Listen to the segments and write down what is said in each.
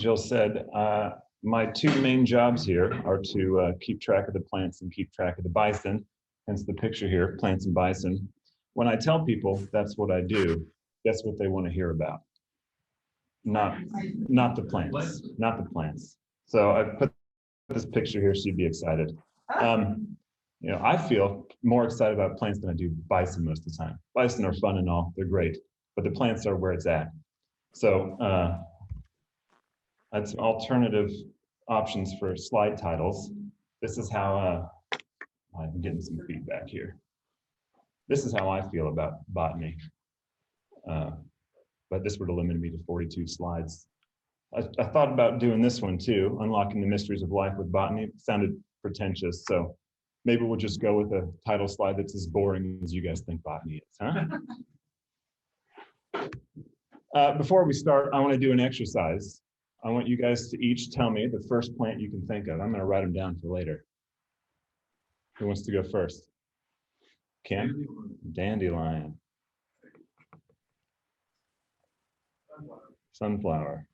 Jill said, my two main jobs here are to keep track of the plants and keep track of the bison, hence the picture here, plants and bison. When I tell people that's what I do, guess what they want to hear about? Not the plants, not the plants. So I put this picture here so you'd be excited. You know, I feel more excited about plants than I do bison most of the time. Bison are fun and all, they're great, but the plants are where it's at. So that's alternative options for slide titles. This is how, I'm getting some feedback here. This is how I feel about botany. But this would have limited me to 42 slides. I thought about doing this one too, Unlocking the Mysteries of Life with Botany. It sounded pretentious, so maybe we'll just go with a title slide that's as boring as you guys think botany is, huh? Before we start, I want to do an exercise. I want you guys to each tell me the first plant you can think of. I'm going to write them down for later. Who wants to go first? Kim? Dandelion. Sunflower.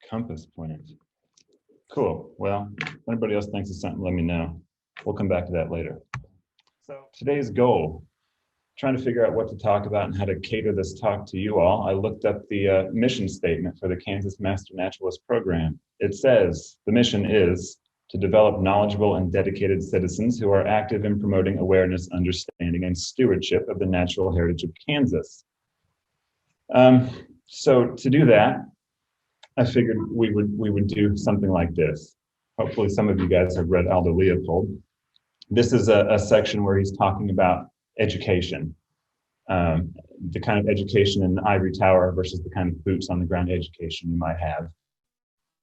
Compass plant. Cool. Well, if anybody else thinks of something, let me know. We'll come back to that later. So today's goal, trying to figure out what to talk about and how to cater this talk to you all. I looked up the mission statement for the Kansas Master Naturalist program. It says the mission is to develop knowledgeable and dedicated citizens who are active in promoting awareness, understanding, and stewardship of the natural heritage of Kansas. So to do that, I figured we would do something like this. Hopefully some of you guys have read Aldo Leopold. This is a section where he's talking about education, the kind of education in the ivory tower versus the kind of boots on the ground education you might have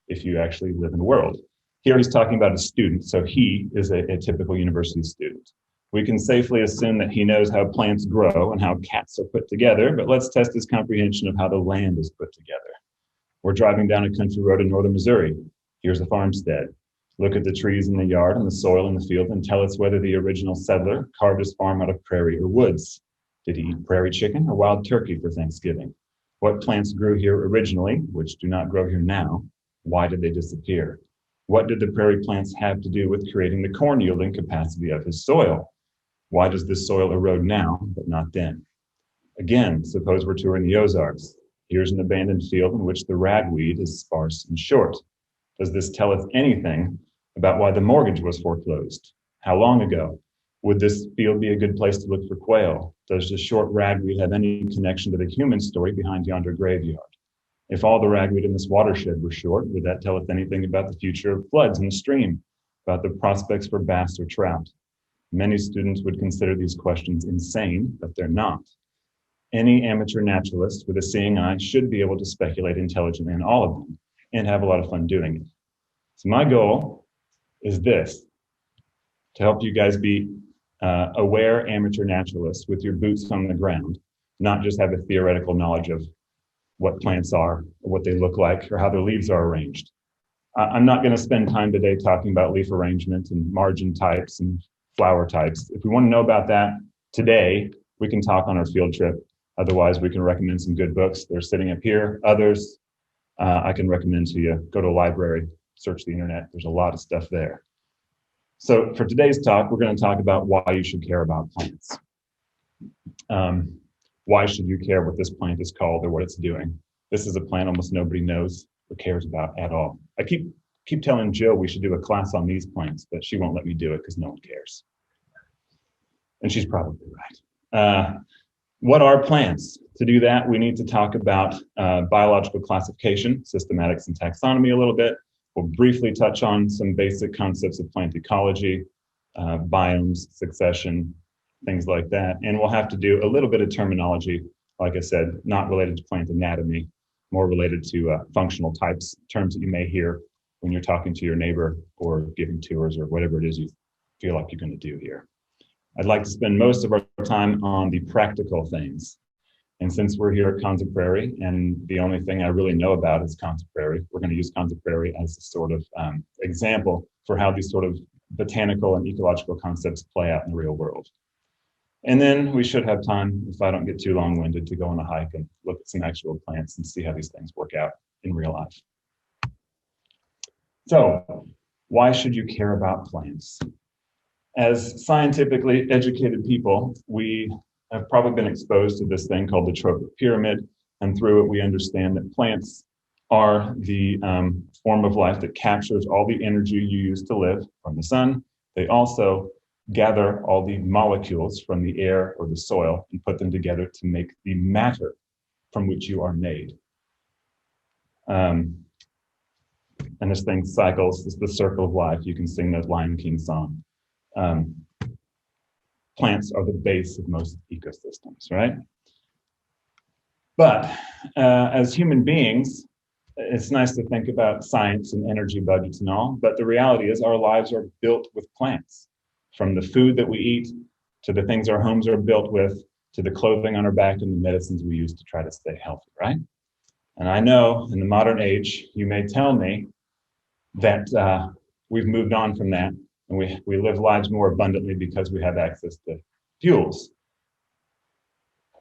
if you actually live in the world. Here he's talking about a student, so he is a typical university student. We can safely assume that he knows how plants grow and how cats are put together, but let's test his comprehension of how the land is put together. We're driving down a country road in northern Missouri. Here's a farmstead. Look at the trees in the yard and the soil in the field and tell us whether the original settler carved his farm out of prairie or woods. Did he eat prairie chicken or wild turkey for Thanksgiving? What plants grew here originally, which do not grow here now? Why did they disappear? What did the prairie plants have to do with creating the corn yielding capacity of his soil? Why does this soil erode now, but not then? Again, suppose we're touring the Ozarks. Here's an abandoned field in which the ragweed is sparse and short. Does this tell us anything about why the mortgage was foreclosed? How long ago? Would this field be a good place to look for quail? Does the short ragweed have any connection to the human story behind yonder graveyard? If all the ragweed in this watershed were short, would that tell us anything about the future of floods in the stream, about the prospects for bass or trout? Many students would consider these questions insane, but they're not. Any amateur naturalist with a seeing eye should be able to speculate intelligently on all of them and have a lot of fun doing it. So my goal is this, to help you guys be aware amateur naturalists with your boots on the ground, not just have a theoretical knowledge of what plants are, or what they look like, or how their leaves are arranged. I'm not going to spend time today talking about leaf arrangement and margin types and flower types. If we want to know about that today, we can talk on our field trip. Otherwise, we can recommend some good books. They're sitting up here. Others I can recommend to you. Go to a library, search the internet. There's a lot of stuff there. So for today's talk, we're going to talk about why you should care about plants. Why should you care what this plant is called or what it's doing? This is a plant almost nobody knows or cares about at all. I keep telling Jill we should do a class on these plants, but she won't let me do it because no one cares. And she's probably right. What are plants? To do that, we need to talk about biological classification, systematics, and taxonomy a little bit. We'll briefly touch on some basic concepts of plant ecology, biomes, succession, things like that. And we'll have to do a little bit of terminology, like I said, not related to plant anatomy, more related to functional types, terms that you may hear when you're talking to your neighbor or giving tours or whatever it is you feel like you're going to do here. I'd like to spend most of our time on the practical things. And since we're here at Konza Prairie, and the only thing I really know about is Konza Prairie, we're going to use Konza Prairie as a sort of example for how these sort of botanical and ecological concepts play out in the real world. And then we should have time, if I don't get too long-winded, to go on a hike and look at some actual plants and see how these things work out in real life. So, why should you care about plants? As scientifically educated people, we have probably been exposed to this thing called the trophic pyramid, and through it we understand that plants are the form of life that captures all the energy you use to live from the sun. They also gather all the molecules from the air or the soil and put them together to make the matter from which you are made. And this thing cycles, it's the circle of life. You can sing that Lion King song. Plants are the base of most ecosystems, right? But as human beings, it's nice to think about science and energy budgets and all, but the reality is our lives are built with plants. From the food that we eat, to the things our homes are built with, to the clothing on our back and the medicines we use to try to stay healthy, right? And I know in the modern age, you may tell me that we've moved on from that and we live lives more abundantly because we have access to fuels.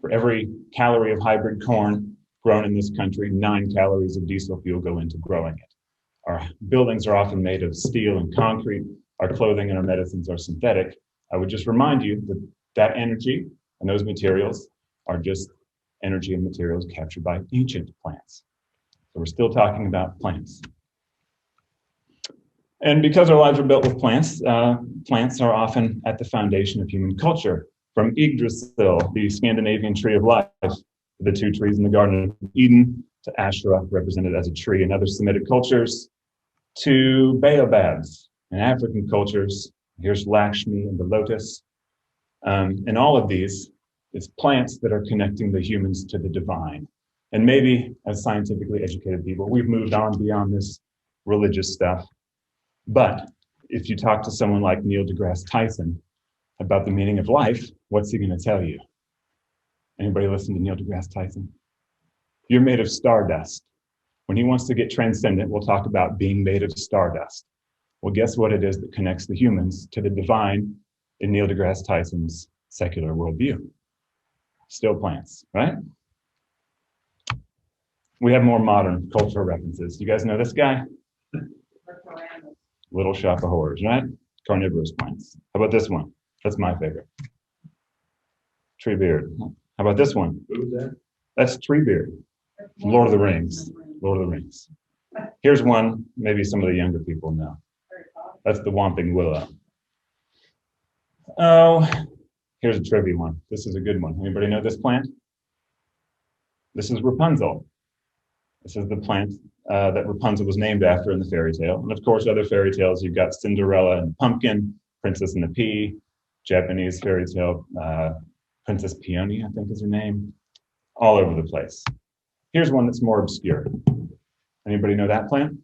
For every calorie of hybrid corn grown in this country, 9 calories of diesel fuel go into growing it. Our buildings are often made of steel and concrete. Our clothing and our medicines are synthetic. I would just remind you that that energy and those materials are just energy and materials captured by ancient plants. So we're still talking about plants. And because our lives are built with plants, plants are often at the foundation of human culture. From Yggdrasil, the Scandinavian tree of life, the 2 trees in the Garden of Eden, to Asherah, represented as a tree in other Semitic cultures, to baobabs in African cultures. Here's Lakshmi and the lotus. And all of these, it's plants that are connecting the humans to the divine. And maybe as scientifically educated people, we've moved on beyond this religious stuff. But if you talk to someone like Neil deGrasse Tyson about the meaning of life, what's he going to tell you? Anybody listen to Neil deGrasse Tyson? You're made of stardust. When he wants to get transcendent, we'll talk about being made of stardust. Well, guess what it is that connects the humans to the divine in Neil deGrasse Tyson's secular worldview? Still plants, right? We have more modern cultural references. You guys know this guy? Little Shop of Horrors, right? Carnivorous plants. How about this one? That's my favorite. Treebeard. How about this one? Who's that? That's Treebeard from Lord of the Rings. Lord of the Rings. Here's one maybe some of the younger people know. That's the Whomping Willow. Oh, here's a trivia one. This is a good one. Anybody know this plant? This is Rapunzel. This is the plant that Rapunzel was named after in the fairy tale. And of course, other fairy tales, you've got Cinderella and the Pumpkin, Princess and the Pea, Japanese fairy tale, Princess Peony, I think is her name, all over the place. Here's one that's more obscure. Anybody know that plant?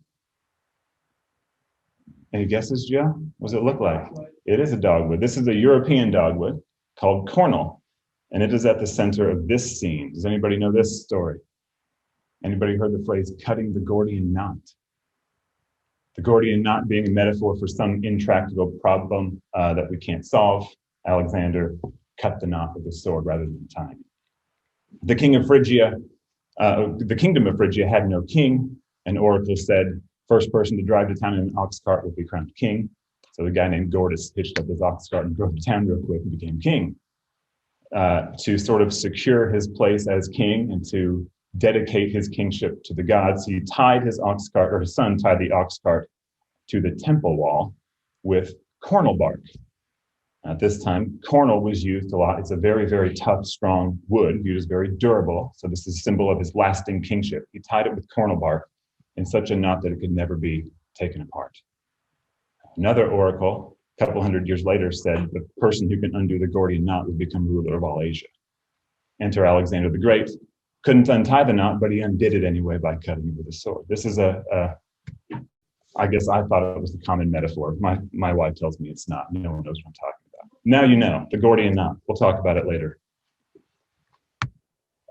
Any guesses, Joe? What does it look like? It is a dogwood. This is a European dogwood called cornel, and it is at the center of this scene. Does anybody know this story? Anybody heard the phrase cutting the Gordian knot? The Gordian knot being a metaphor for some intractable problem that we can't solve. Alexander cut the knot with a sword rather than tying. The king of Phrygia, the kingdom of Phrygia had no king. An oracle said, first person to drive to town in an ox cart will be crowned king. So the guy named Gordus hitched up his ox cart and drove to town real quick and became king. To sort of secure his place as king and to dedicate his kingship to the gods, he tied his ox cart, or his son tied the ox cart to the temple wall with cornel bark. At this time, cornel was used a lot. It's a very, very tough, strong wood, viewed as very durable. So this is a symbol of his lasting kingship. He tied it with cornel bark in such a knot that it could never be taken apart. Another oracle, a couple hundred years later, said the person who can undo the Gordian knot would become ruler of all Asia. Enter Alexander the Great. Couldn't untie the knot, but he undid it anyway by cutting it with a sword. This is I guess I thought it was the common metaphor. My wife tells me it's not. No one knows what I'm talking about. Now you know, the Gordian knot. We'll talk about it later.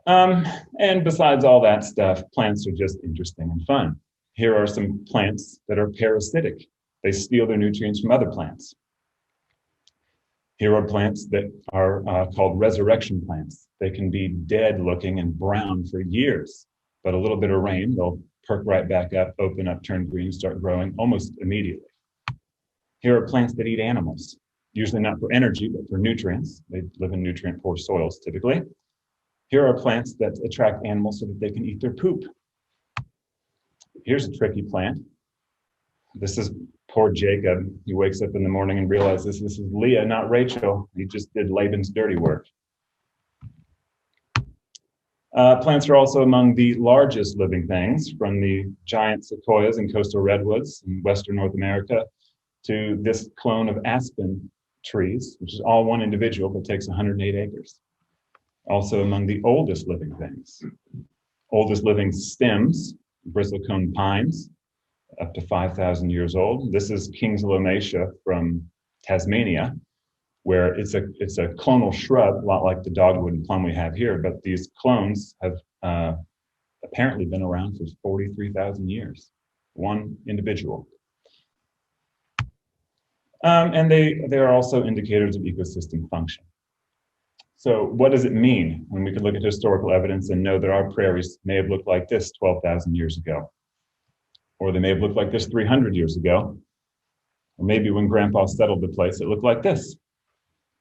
And besides all that stuff, plants are just interesting and fun. Here are some plants that are parasitic. They steal their nutrients from other plants. Here are plants that are called resurrection plants. They can be dead looking and brown for years, but a little bit of rain, they'll perk right back up, open up, turn green, start growing almost immediately. Here are plants that eat animals, usually not for energy, but for nutrients. They live in nutrient-poor soils typically. Here are plants that attract animals so that they can eat their poop. Here's a tricky plant. This is poor Jacob. He wakes up in the morning and realizes this is Leah, not Rachel. He just did Laban's dirty work. Plants are also among the largest living things, from the giant sequoias and coastal redwoods in Western North America to this clone of aspen trees, which is all one individual, but takes 108 acres. Also among the oldest living things. Oldest living stems, bristlecone pines, up to 5,000 years old. This is King's Lomatia from Tasmania, where it's a clonal shrub, a lot like the dogwood and plum we have here, but these clones have apparently been around for 43,000 years, one individual. And they are also indicators of ecosystem function. So what does it mean when we can look at historical evidence and know that our prairies may have looked like this 12,000 years ago? Or they may have looked like this 300 years ago. Or maybe when Grandpa settled the place, it looked like this.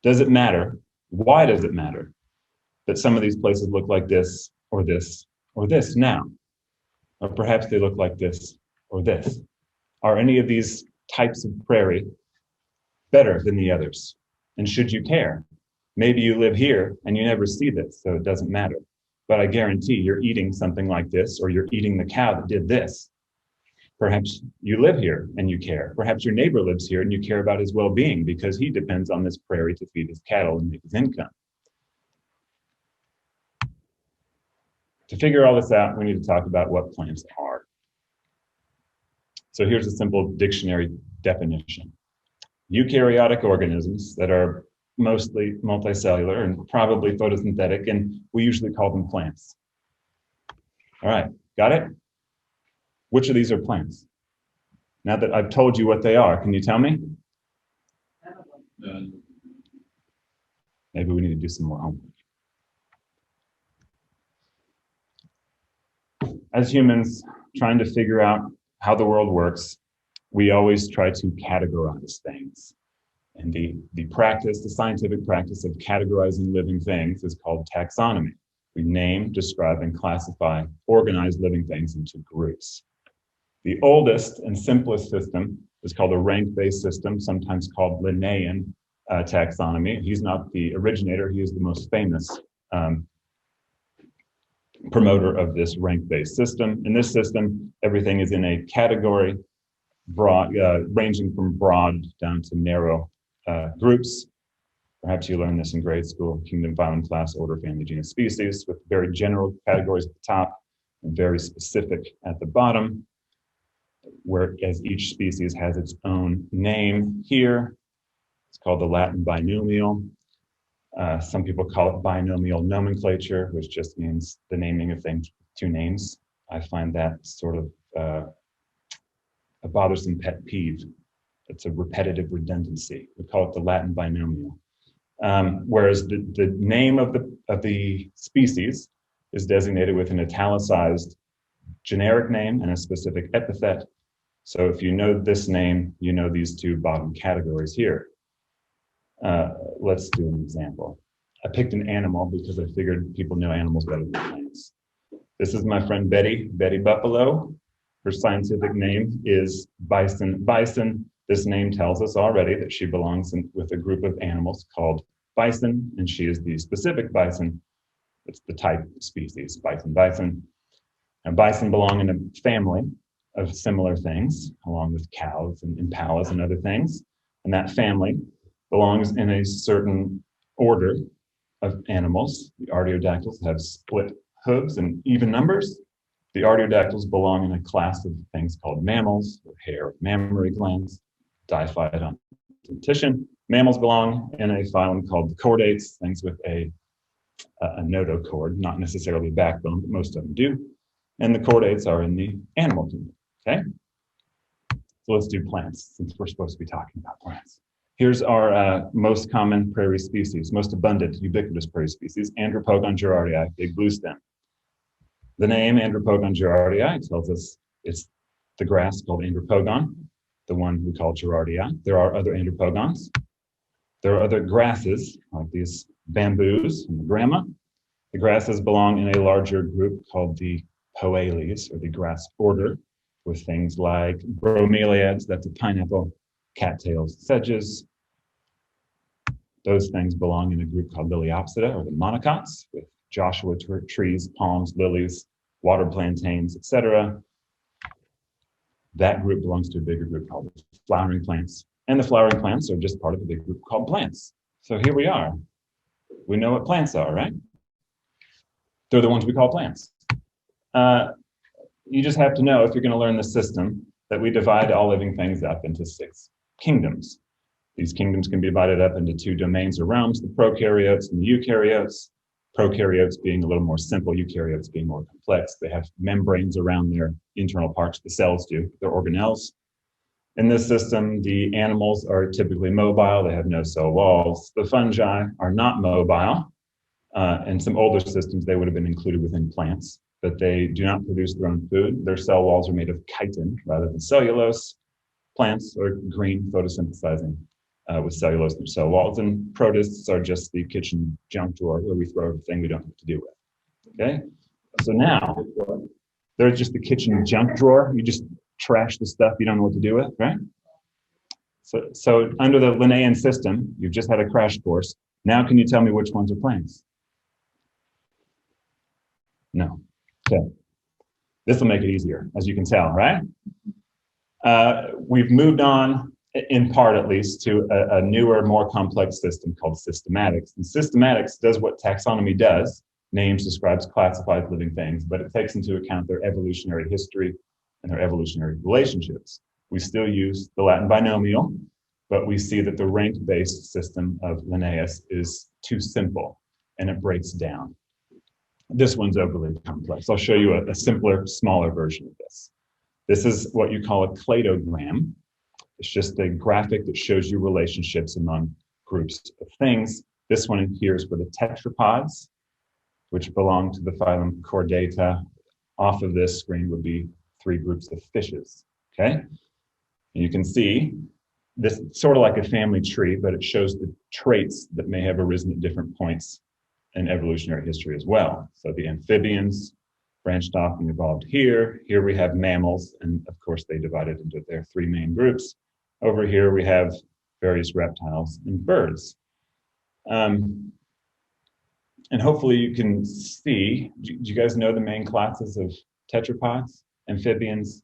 Does it matter? Why does it matter that some of these places look like this, or this, or this now? Or perhaps they look like this, or this. Are any of these types of prairie better than the others? And should you care? Maybe you live here and you never see this, so it doesn't matter. But I guarantee you're eating something like this, or you're eating the cow that did this. Perhaps you live here and you care. Perhaps your neighbor lives here and you care about his well-being because he depends on this prairie to feed his cattle and make his income. To figure all this out, we need to talk about what plants are. So here's a simple dictionary definition. Eukaryotic organisms that are mostly multicellular and probably photosynthetic, and we usually call them plants. All right, got it? Which of these are plants? Now that I've told you what they are, can you tell me? Maybe we need to do some more homework. As humans trying to figure out how the world works, we always try to categorize things. And the practice, the scientific practice of categorizing living things is called taxonomy. We name, describe, and classify organized living things into groups. The oldest and simplest system is called a rank-based system, sometimes called Linnaean taxonomy. He's not the originator, he is the most famous promoter of this rank-based system. In this system, everything is in a category, broad, ranging from broad down to narrow groups. Perhaps you learned this in grade school: kingdom, phylum, class, order, family, genus, species, with very general categories at the top and very specific at the bottom, whereas each species has its own name here. It's called the Latin binomial. Some people call it binomial nomenclature, which just means the naming of things with two names. I find that sort of a bothersome pet peeve. It's a repetitive redundancy. We call it the Latin binomial. Whereas the name of the species is designated with an italicized generic name and a specific epithet. So if you know this name, you know these two bottom categories here. Let's do an example. I picked an animal because I figured people know animals better than plants. This is my friend Betty Buffalo. Her scientific name is Bison. Bison, this name tells us already that she belongs with a group of animals called bison, and she is the specific bison. It's the type species, bison. And bison belong in a family of similar things, along with cows and impalas and other things. And that family belongs in a certain order of animals. The artiodactyls have split hooves and even numbers. The artiodactyls belong in a class of things called mammals, with hair, mammary glands, diphyte on dentition. Mammals belong in a phylum called the chordates, things with a notochord, not necessarily a backbone, but most of them do. And the chordates are in the animal kingdom, okay? So let's do plants, since we're supposed to be talking about plants. Here's our most common prairie species, most abundant, ubiquitous prairie species, Andropogon gerardii, big blue stem. The name Andropogon girardii tells us it's the grass called Andropogon, the one we call girardii. There are other Andropogons. There are other grasses, like these bamboos and the grama. The grasses belong in a larger group called the Poales, or the grass order, with things like bromeliads, that's a pineapple, cattails, sedges. Those things belong in a group called Liliopsida, or the monocots, with Joshua trees, palms, lilies, water plantains, etc. That group belongs to a bigger group called the flowering plants. And the flowering plants are just part of a big group called plants. So here we are. We know what plants are, right? They're the ones we call plants. You just have to know, if you're going to learn the system, that we divide all living things up into 6 kingdoms. These kingdoms can be divided up into 2 domains or realms, the prokaryotes and the eukaryotes. Prokaryotes being a little more simple, eukaryotes being more complex. They have membranes around their internal parts, the cells do, they're organelles. In this system, the animals are typically mobile, they have no cell walls. The fungi are not mobile. In some older systems, they would have been included within plants, but they do not produce their own food. Their cell walls are made of chitin rather than cellulose. Plants are green, photosynthesizing with cellulose in their cell walls, and protists are just the kitchen junk drawer where we throw everything we don't know what to do with. Okay, so now they're just the kitchen junk drawer. You just trash the stuff you don't know what to do with, right? So under the Linnaean system, you've just had a crash course. Now can you tell me which ones are plants? No. Okay. This will make it easier, as you can tell, right? We've moved on, in part at least, to a newer, more complex system called systematics. And systematics does what taxonomy does. Names, describes, classifies living things, but it takes into account their evolutionary history and their evolutionary relationships. We still use the Latin binomial, but we see that the rank-based system of Linnaeus is too simple, and it breaks down. This one's overly complex. I'll show you a simpler, smaller version of this. This is what you call a cladogram. It's just a graphic that shows you relationships among groups of things. This one in here is for the tetrapods, which belong to the phylum Chordata. Off of this screen would be 3 groups of fishes, okay? And you can see this sort of like a family tree, but it shows the traits that may have arisen at different points in evolutionary history as well. So the amphibians branched off and evolved here. Here we have mammals, and of course they divided into their 3 main groups. Over here we have various reptiles and birds. And hopefully you can see, do you guys know the main classes of tetrapods, amphibians,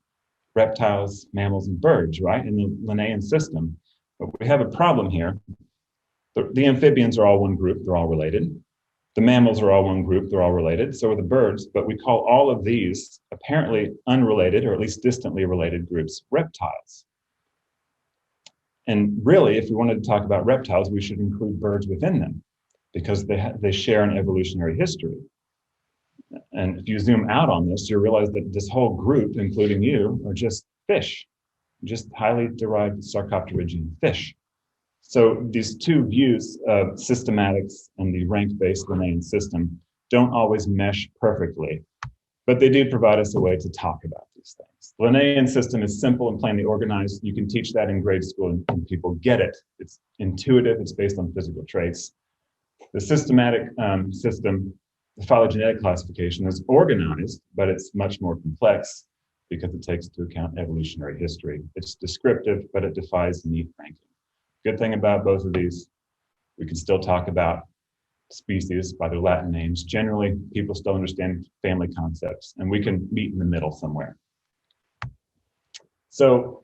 reptiles, mammals, and birds, right, in the Linnaean system? But we have a problem here. The amphibians are all one group, they're all related. The mammals are all one group, they're all related, so are the birds, but we call all of these apparently unrelated, or at least distantly related groups, reptiles. And really, if we wanted to talk about reptiles, we should include birds within them, because they share an evolutionary history. And if you zoom out on this, you'll realize that this whole group, including you, are just fish, just highly derived sarcopterygian fish. So these 2 views of systematics and the rank-based Linnaean system don't always mesh perfectly, but they do provide us a way to talk about these things. The Linnaean system is simple and plainly organized. You can teach that in grade school and people get it. It's intuitive, it's based on physical traits. The systematic system, the phylogenetic classification, is organized, but it's much more complex because it takes into account evolutionary history. It's descriptive, but it defies neat ranking. Good thing about both of these, we can still talk about species by their Latin names. Generally, people still understand family concepts, and we can meet in the middle somewhere. So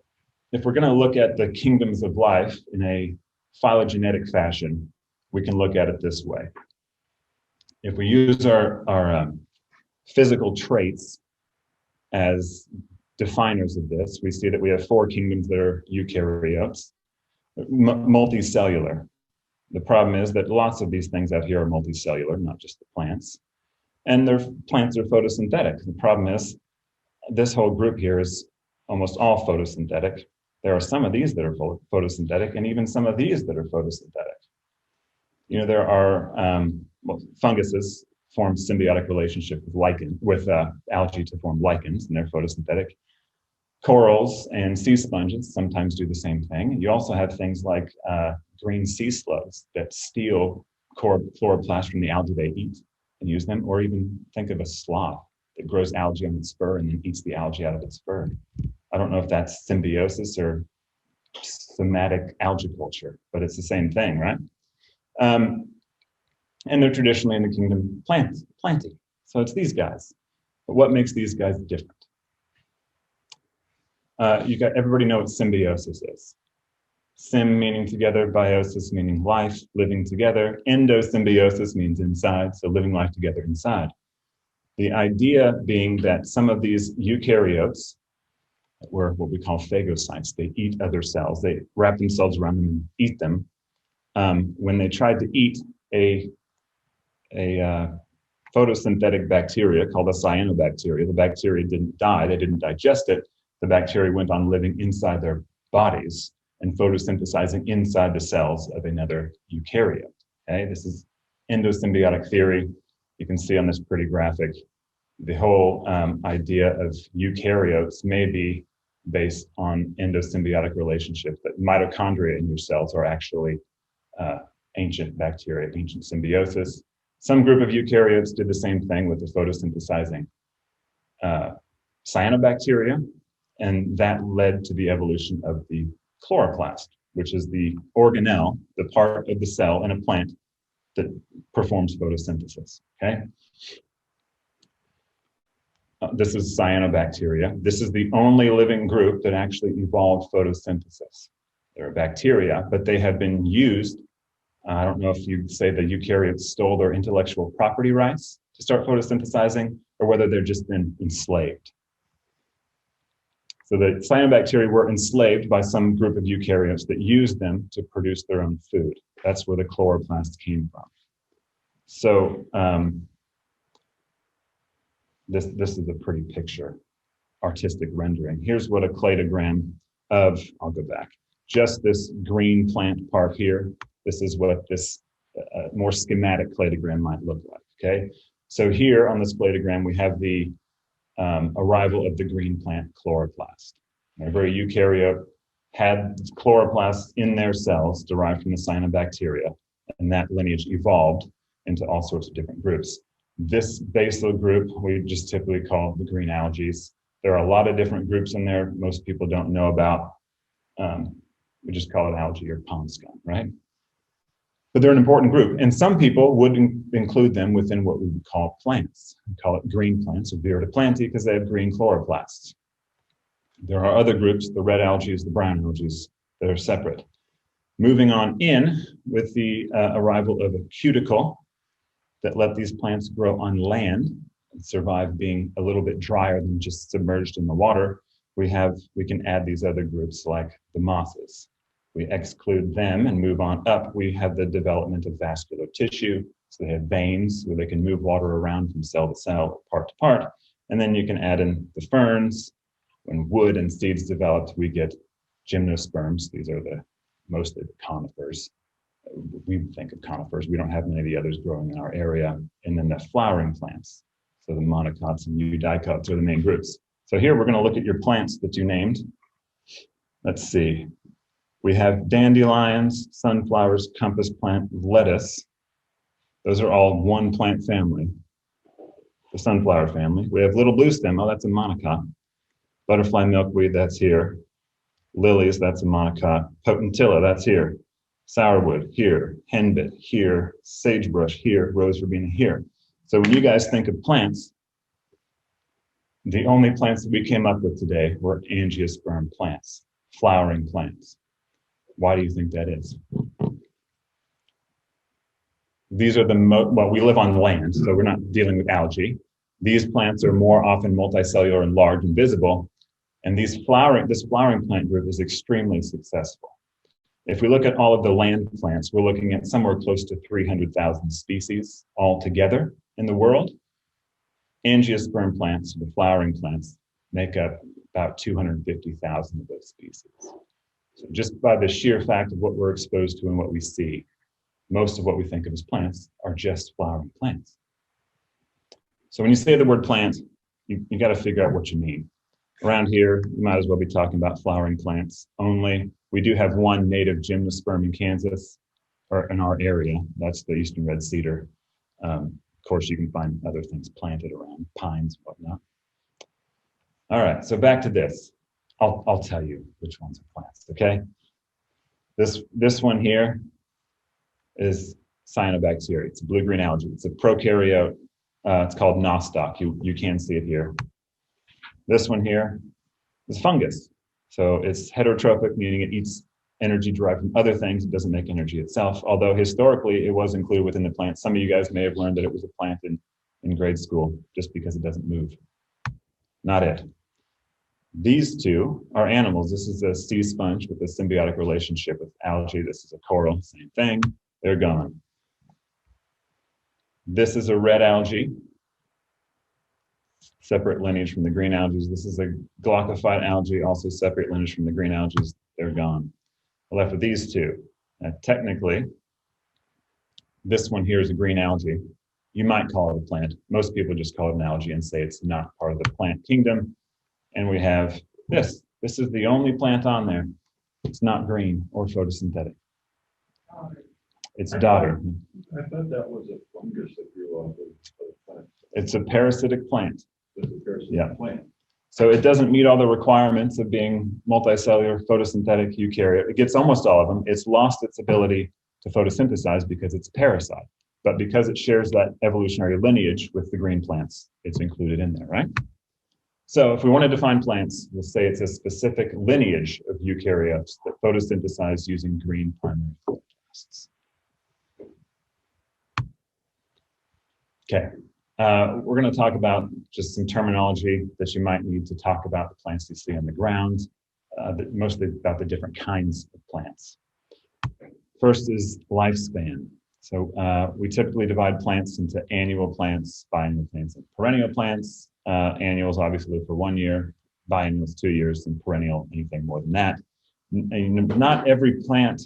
if we're going to look at the kingdoms of life in a phylogenetic fashion, we can look at it this way. If we use our physical traits as definers of this, we see that we have 4 kingdoms that are eukaryotes, multicellular. The problem is that lots of these things out here are multicellular, not just the plants. And their plants are photosynthetic. The problem is this whole group here is almost all photosynthetic. There are some of these that are photosynthetic, and even some of these that are photosynthetic. You know, there are funguses, form symbiotic relationship with algae to form lichens, and they're photosynthetic. Corals and sea sponges sometimes do the same thing. You also have things like green sea slugs that steal chloroplasts from the algae they eat and use them, or even think of a sloth that grows algae on its fur and then eats the algae out of its fur. I don't know if that's symbiosis or somatic algae culture, but it's the same thing, right? And they're traditionally in the kingdom plantae. So it's these guys. But what makes these guys different? Everybody know what symbiosis is. Sym meaning together, biosis meaning life, living together. Endosymbiosis means inside, so living life together inside. The idea being that some of these eukaryotes were what we call phagocytes. They eat other cells. They wrap themselves around them and eat them. When they tried to eat a photosynthetic bacteria called a cyanobacteria, the bacteria didn't die. They didn't digest it. The bacteria went on living inside their bodies and photosynthesizing inside the cells of another eukaryote. Okay, this is endosymbiotic theory. You can see on this pretty graphic, the whole idea of eukaryotes may be based on endosymbiotic relationships, that mitochondria in your cells are actually ancient bacteria, ancient symbiosis. Some group of eukaryotes did the same thing with the photosynthesizing cyanobacteria, and that led to the evolution of the chloroplast, which is the organelle, the part of the cell in a plant that performs photosynthesis, okay? This is cyanobacteria. This is the only living group that actually evolved photosynthesis. They're bacteria, but they have been used. I don't know if you'd say the eukaryotes stole their intellectual property rights to start photosynthesizing, or whether they've just been enslaved. So the cyanobacteria were enslaved by some group of eukaryotes that used them to produce their own food. That's where the chloroplast came from. So this is a pretty picture, artistic rendering. Here's what a cladogram of, I'll go back, just this green plant part here. This is what this more schematic cladogram might look like, okay? So here on this cladogram, we have the arrival of the green plant chloroplast. Every eukaryote had chloroplasts in their cells derived from the cyanobacteria, and that lineage evolved into all sorts of different groups. This basal group we just typically call the green algae. There are a lot of different groups in there most people don't know about. We just call it algae or pond scum, right? But they're an important group, and some people would include them within what we would call plants. We call it green plants or Viridiplantae because they have green chloroplasts. There are other groups, the red algae, the brown algae, that are separate. Moving on in with the arrival of a cuticle that let these plants grow on land and survive being a little bit drier than just submerged in the water, we can add these other groups like the mosses. We exclude them and move on up. We have the development of vascular tissue. So they have veins where they can move water around from cell to cell, part to part. And then you can add in the ferns. When wood and seeds developed, we get gymnosperms. These are mostly the conifers. We think of conifers. We don't have many of the others growing in our area. And then the flowering plants. So the monocots and eudicots are the main groups. So here we're going to look at your plants that you named. Let's see. We have dandelions, sunflowers, compass plant, lettuce. Those are all one plant family. The sunflower family. We have little blue stem. Oh, that's a monocot. Butterfly milkweed, that's here. Lilies, that's a monocot. Potentilla, that's here. Sourwood, here. Henbit, here. Sagebrush, here. Rose verbena, here. So when you guys think of plants, the only plants that we came up with today were angiosperm plants, flowering plants. Why do you think that is? These are well, we live on land, so we're not dealing with algae. These plants are more often multicellular and large and visible, and this flowering plant group is extremely successful. If we look at all of the land plants, we're looking at somewhere close to 300,000 species altogether in the world. Angiosperm plants, the flowering plants, make up about 250,000 of those species. So just by the sheer fact of what we're exposed to and what we see, most of what we think of as plants are just flowering plants. So when you say the word plant, you got to figure out what you mean. Around here, you might as well be talking about flowering plants only. We do have one native gymnosperm in Kansas, or in our area. That's the eastern red cedar. Of course, you can find other things planted around, pines and whatnot. All right, so back to this. I'll tell you which ones are plants, okay? This one here is Cyanobacteria. It's a blue-green algae. It's a prokaryote. It's called nostoc. You can see it here. This one here is fungus. So it's heterotrophic, meaning it eats energy derived from other things. It doesn't make energy itself, although historically it was included within the plant. Some of you guys may have learned that it was a plant in grade school just because it doesn't move. Not it. These two are animals. This is a sea sponge with a symbiotic relationship with algae. This is a coral, same thing. They're gone. This is a red algae, separate lineage from the green algae. This is a glaucophyte algae, also separate lineage from the green algae. They're gone. We're left with these two. Now, technically, this one here is a green algae. You might call it a plant. Most people just call it an algae and say it's not part of the plant kingdom. And we have this. This is the only plant on there. It's not green or photosynthetic. It's daughter. I thought that was a fungus that grew off of the plant. It's a parasitic plant. It's a parasitic plant. So it doesn't meet all the requirements of being multicellular, photosynthetic, eukaryote. It gets almost all of them. It's lost its ability to photosynthesize because it's a parasite. But because it shares that evolutionary lineage with the green plants, it's included in there, right? So if we want to define plants, we'll say it's a specific lineage of eukaryotes that photosynthesize using green primary chloroplasts. Okay, we're going to talk about just some terminology that you might need to talk about the plants you see on the ground, mostly about the different kinds of plants. First is lifespan. So we typically divide plants into annual plants, biennial plants, and perennial plants. Annuals obviously for 1 year, biennials 2 years, and perennial anything more than that. Not every plant,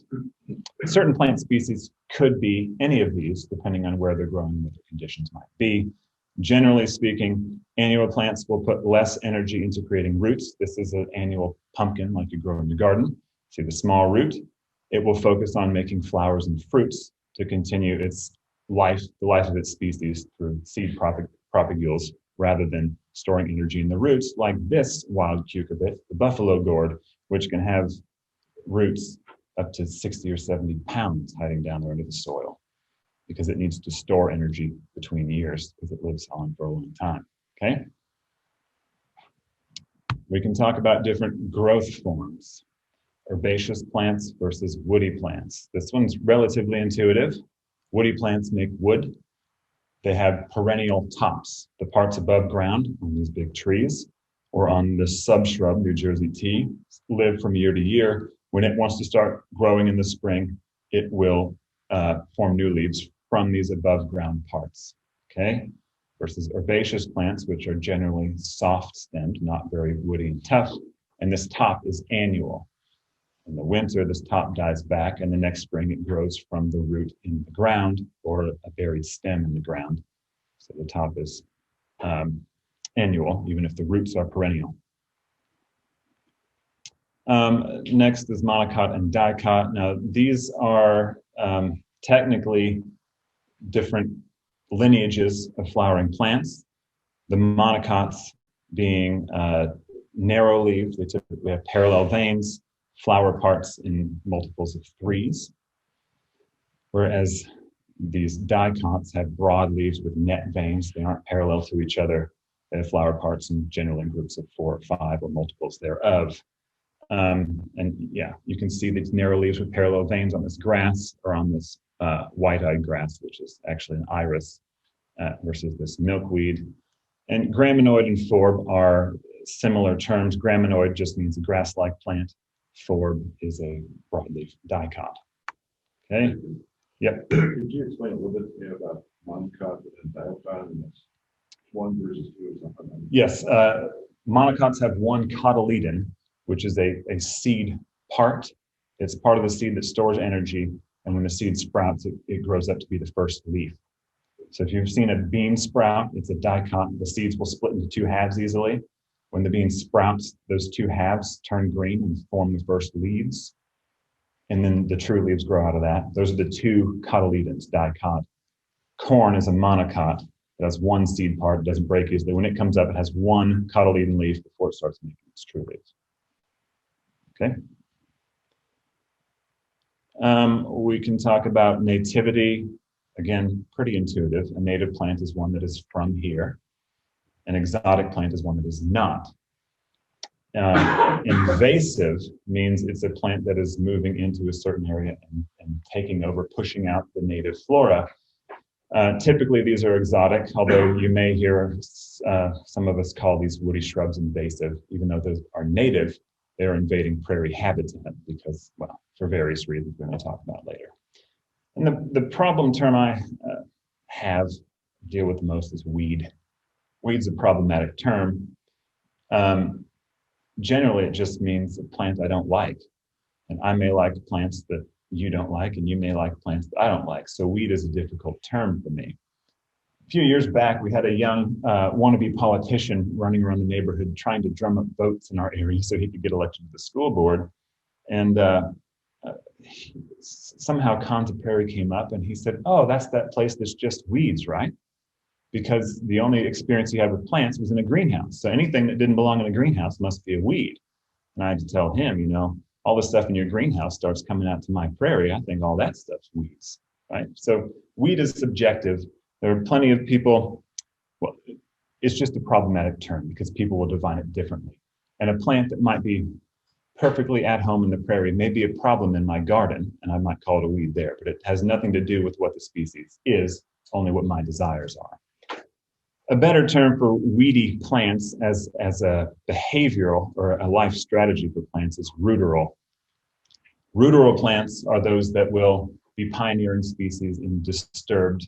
certain plant species could be any of these, depending on where they're growing and what the conditions might be. Generally speaking, annual plants will put less energy into creating roots. This is an annual pumpkin like you grow in the garden. See the small root? It will focus on making flowers and fruits to continue its life, the life of its species through seed propagules, rather than storing energy in the roots like this wild cucurbit, the buffalo gourd, which can have roots up to 60 or 70 pounds hiding down there under the soil because it needs to store energy between years because it lives on for a long time, okay? We can talk about different growth forms. Herbaceous plants versus woody plants. This one's relatively intuitive. Woody plants make wood. They have perennial tops, the parts above ground on these big trees or on the subshrub, New Jersey tea, live from year to year. When it wants to start growing in the spring, it will form new leaves from these above ground parts, okay? Versus herbaceous plants, which are generally soft stemmed, not very woody and tough. And this top is annual. In the winter, this top dies back, and the next spring it grows from the root in the ground or a buried stem in the ground. So the top is annual, even if the roots are perennial. Next is Monocot and Dicot. Now, these are technically different lineages of flowering plants. The monocots being narrow-leaved, they typically have parallel veins, flower parts in multiples of 3s, whereas these dicots have broad leaves with net veins. They aren't parallel to each other. They have flower parts in generally in groups of 4 or 5 or multiples thereof. And yeah, you can see these narrow leaves with parallel veins on this grass or on this white-eyed grass, which is actually an iris versus this milkweed. And graminoid and forb are similar terms. Graminoid just means a grass-like plant. Forb is a broadleaf dicot. Okay. Yep. Could you explain a little bit to me about monocot and dicot and that's 1 versus 2 or something? Yes. Monocots have one cotyledon, which is a seed part. It's part of the seed that stores energy. And when the seed sprouts, it grows up to be the first leaf. So if you've seen a bean sprout, it's a dicot. The seeds will split into two halves easily. When the bean sprouts, those two halves turn green and form the first leaves. And then the true leaves grow out of that. Those are the two cotyledons, dicot. Corn is a monocot. It has one seed part. It doesn't break easily. When it comes up, it has one cotyledon leaf before it starts making its true leaves. Okay. We can talk about nativity. Again, pretty intuitive. A native plant is one that is from here. An exotic plant is one that is not. Invasive means it's a plant that is moving into a certain area and taking over, pushing out the native flora. Typically, these are exotic, although you may hear some of us call these woody shrubs invasive, even though those are native, they're invading prairie habitat because, well, for various reasons we're going to talk about later. And the problem term I deal with the most is weed. Weed's a problematic term. Generally, it just means a plant I don't like. And I may like plants that you don't like, and you may like plants that I don't like. So weed is a difficult term for me. A few years back, we had a young wannabe politician running around the neighborhood trying to drum up votes in our area so he could get elected to the school board. And somehow Konza Prairie came up and he said, oh, that's that place that's just weeds, right? Because the only experience he had with plants was in a greenhouse. So anything that didn't belong in a greenhouse must be a weed. And I had to tell him, you know, all the stuff in your greenhouse starts coming out to my prairie. I think all that stuff's weeds, right? So weed is subjective. There are plenty of people, well, it's just a problematic term because people will define it differently. And a plant that might be perfectly at home in the prairie may be a problem in my garden, and I might call it a weed there, but it has nothing to do with what the species is, only what my desires are. A better term for weedy plants as a behavioral or a life strategy for plants is ruderal. Ruderal plants are those that will be pioneering species in disturbed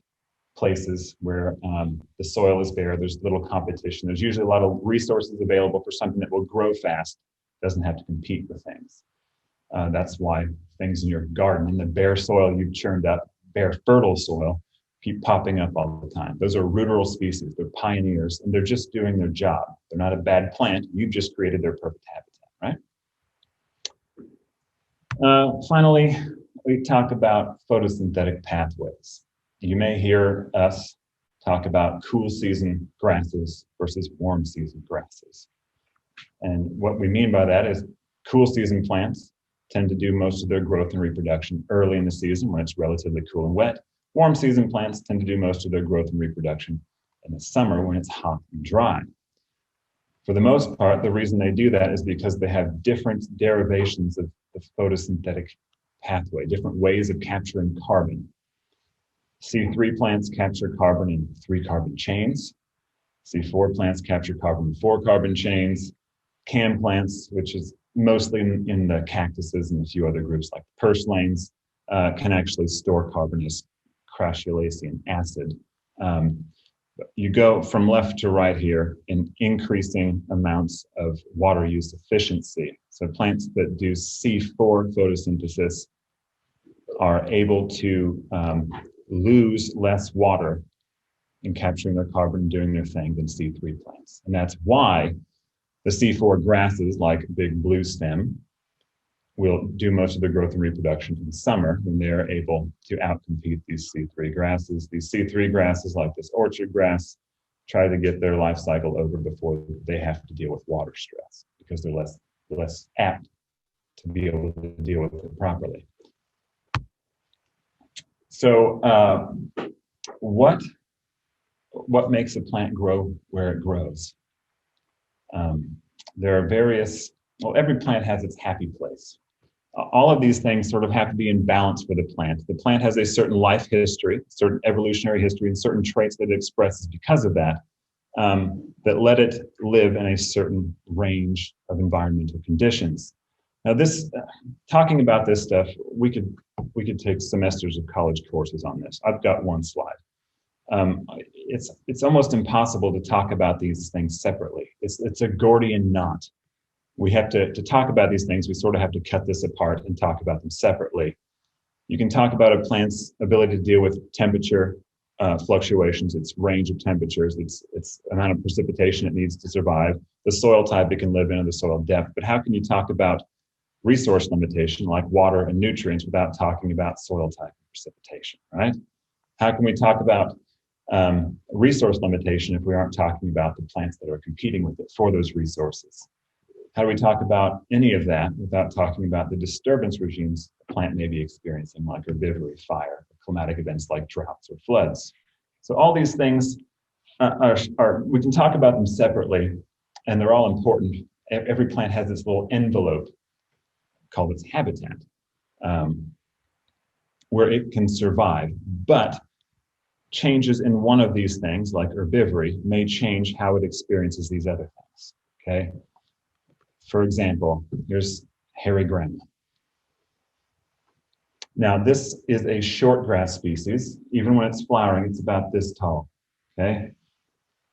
places where the soil is bare, there's little competition. There's usually a lot of resources available for something that will grow fast, doesn't have to compete with things. That's why things in your garden, in the bare soil you've churned up, bare fertile soil, keep popping up all the time. Those are ruderal species. They're pioneers, and they're just doing their job. They're not a bad plant. You've just created their perfect habitat, right? Finally, we talk about photosynthetic pathways. You may hear us talk about cool season grasses versus warm season grasses. And what we mean by that is cool season plants tend to do most of their growth and reproduction early in the season when it's relatively cool and wet. Warm season plants tend to do most of their growth and reproduction in the summer when it's hot and dry. For the most part, the reason they do that is because they have different derivations of the photosynthetic pathway, different ways of capturing carbon. C3 plants capture carbon in 3 carbon chains. C4 plants capture carbon in 4 carbon chains. CAN plants, which is mostly in the cactuses and a few other groups like purslanes, can actually store carbon as crassulacean acid. You go from left to right here in increasing amounts of water use efficiency. So plants that do C4 photosynthesis are able to lose less water in capturing their carbon and doing their thing than C3 plants. And that's why the C4 grasses, like big blue stem, will do most of their growth and reproduction in summer when they're able to outcompete these C3 grasses. These C3 grasses, like this orchard grass, try to get their life cycle over before they have to deal with water stress because they're less apt to be able to deal with it properly. So what makes a plant grow where it grows? There are various, well, every plant has its happy place. All of these things sort of have to be in balance for the plant. The plant has a certain life history, certain evolutionary history, and certain traits that it expresses because of that, that let it live in a certain range of environmental conditions. Now this, talking about this stuff, we could take semesters of college courses on this. I've got one slide. It's almost impossible to talk about these things separately. It's a Gordian knot. We have to talk about these things, we sort of have to cut this apart and talk about them separately. You can talk about a plant's ability to deal with temperature, fluctuations, its range of temperatures, its amount of precipitation it needs to survive, the soil type it can live in, and the soil depth. But how can you talk about resource limitation like water and nutrients without talking about soil type and precipitation, right? How can we talk about resource limitation if we aren't talking about the plants that are competing with it for those resources? How do we talk about any of that without talking about the disturbance regimes the plant may be experiencing, like herbivory, fire, climatic events like droughts or floods? So all these things we can talk about them separately, and they're all important. Every plant has this little envelope called its habitat, where it can survive. But changes in one of these things, like herbivory, may change how it experiences these other things, okay? For example, here's hairy ground. Now, this is a short grass species. Even when it's flowering, it's about this tall, okay?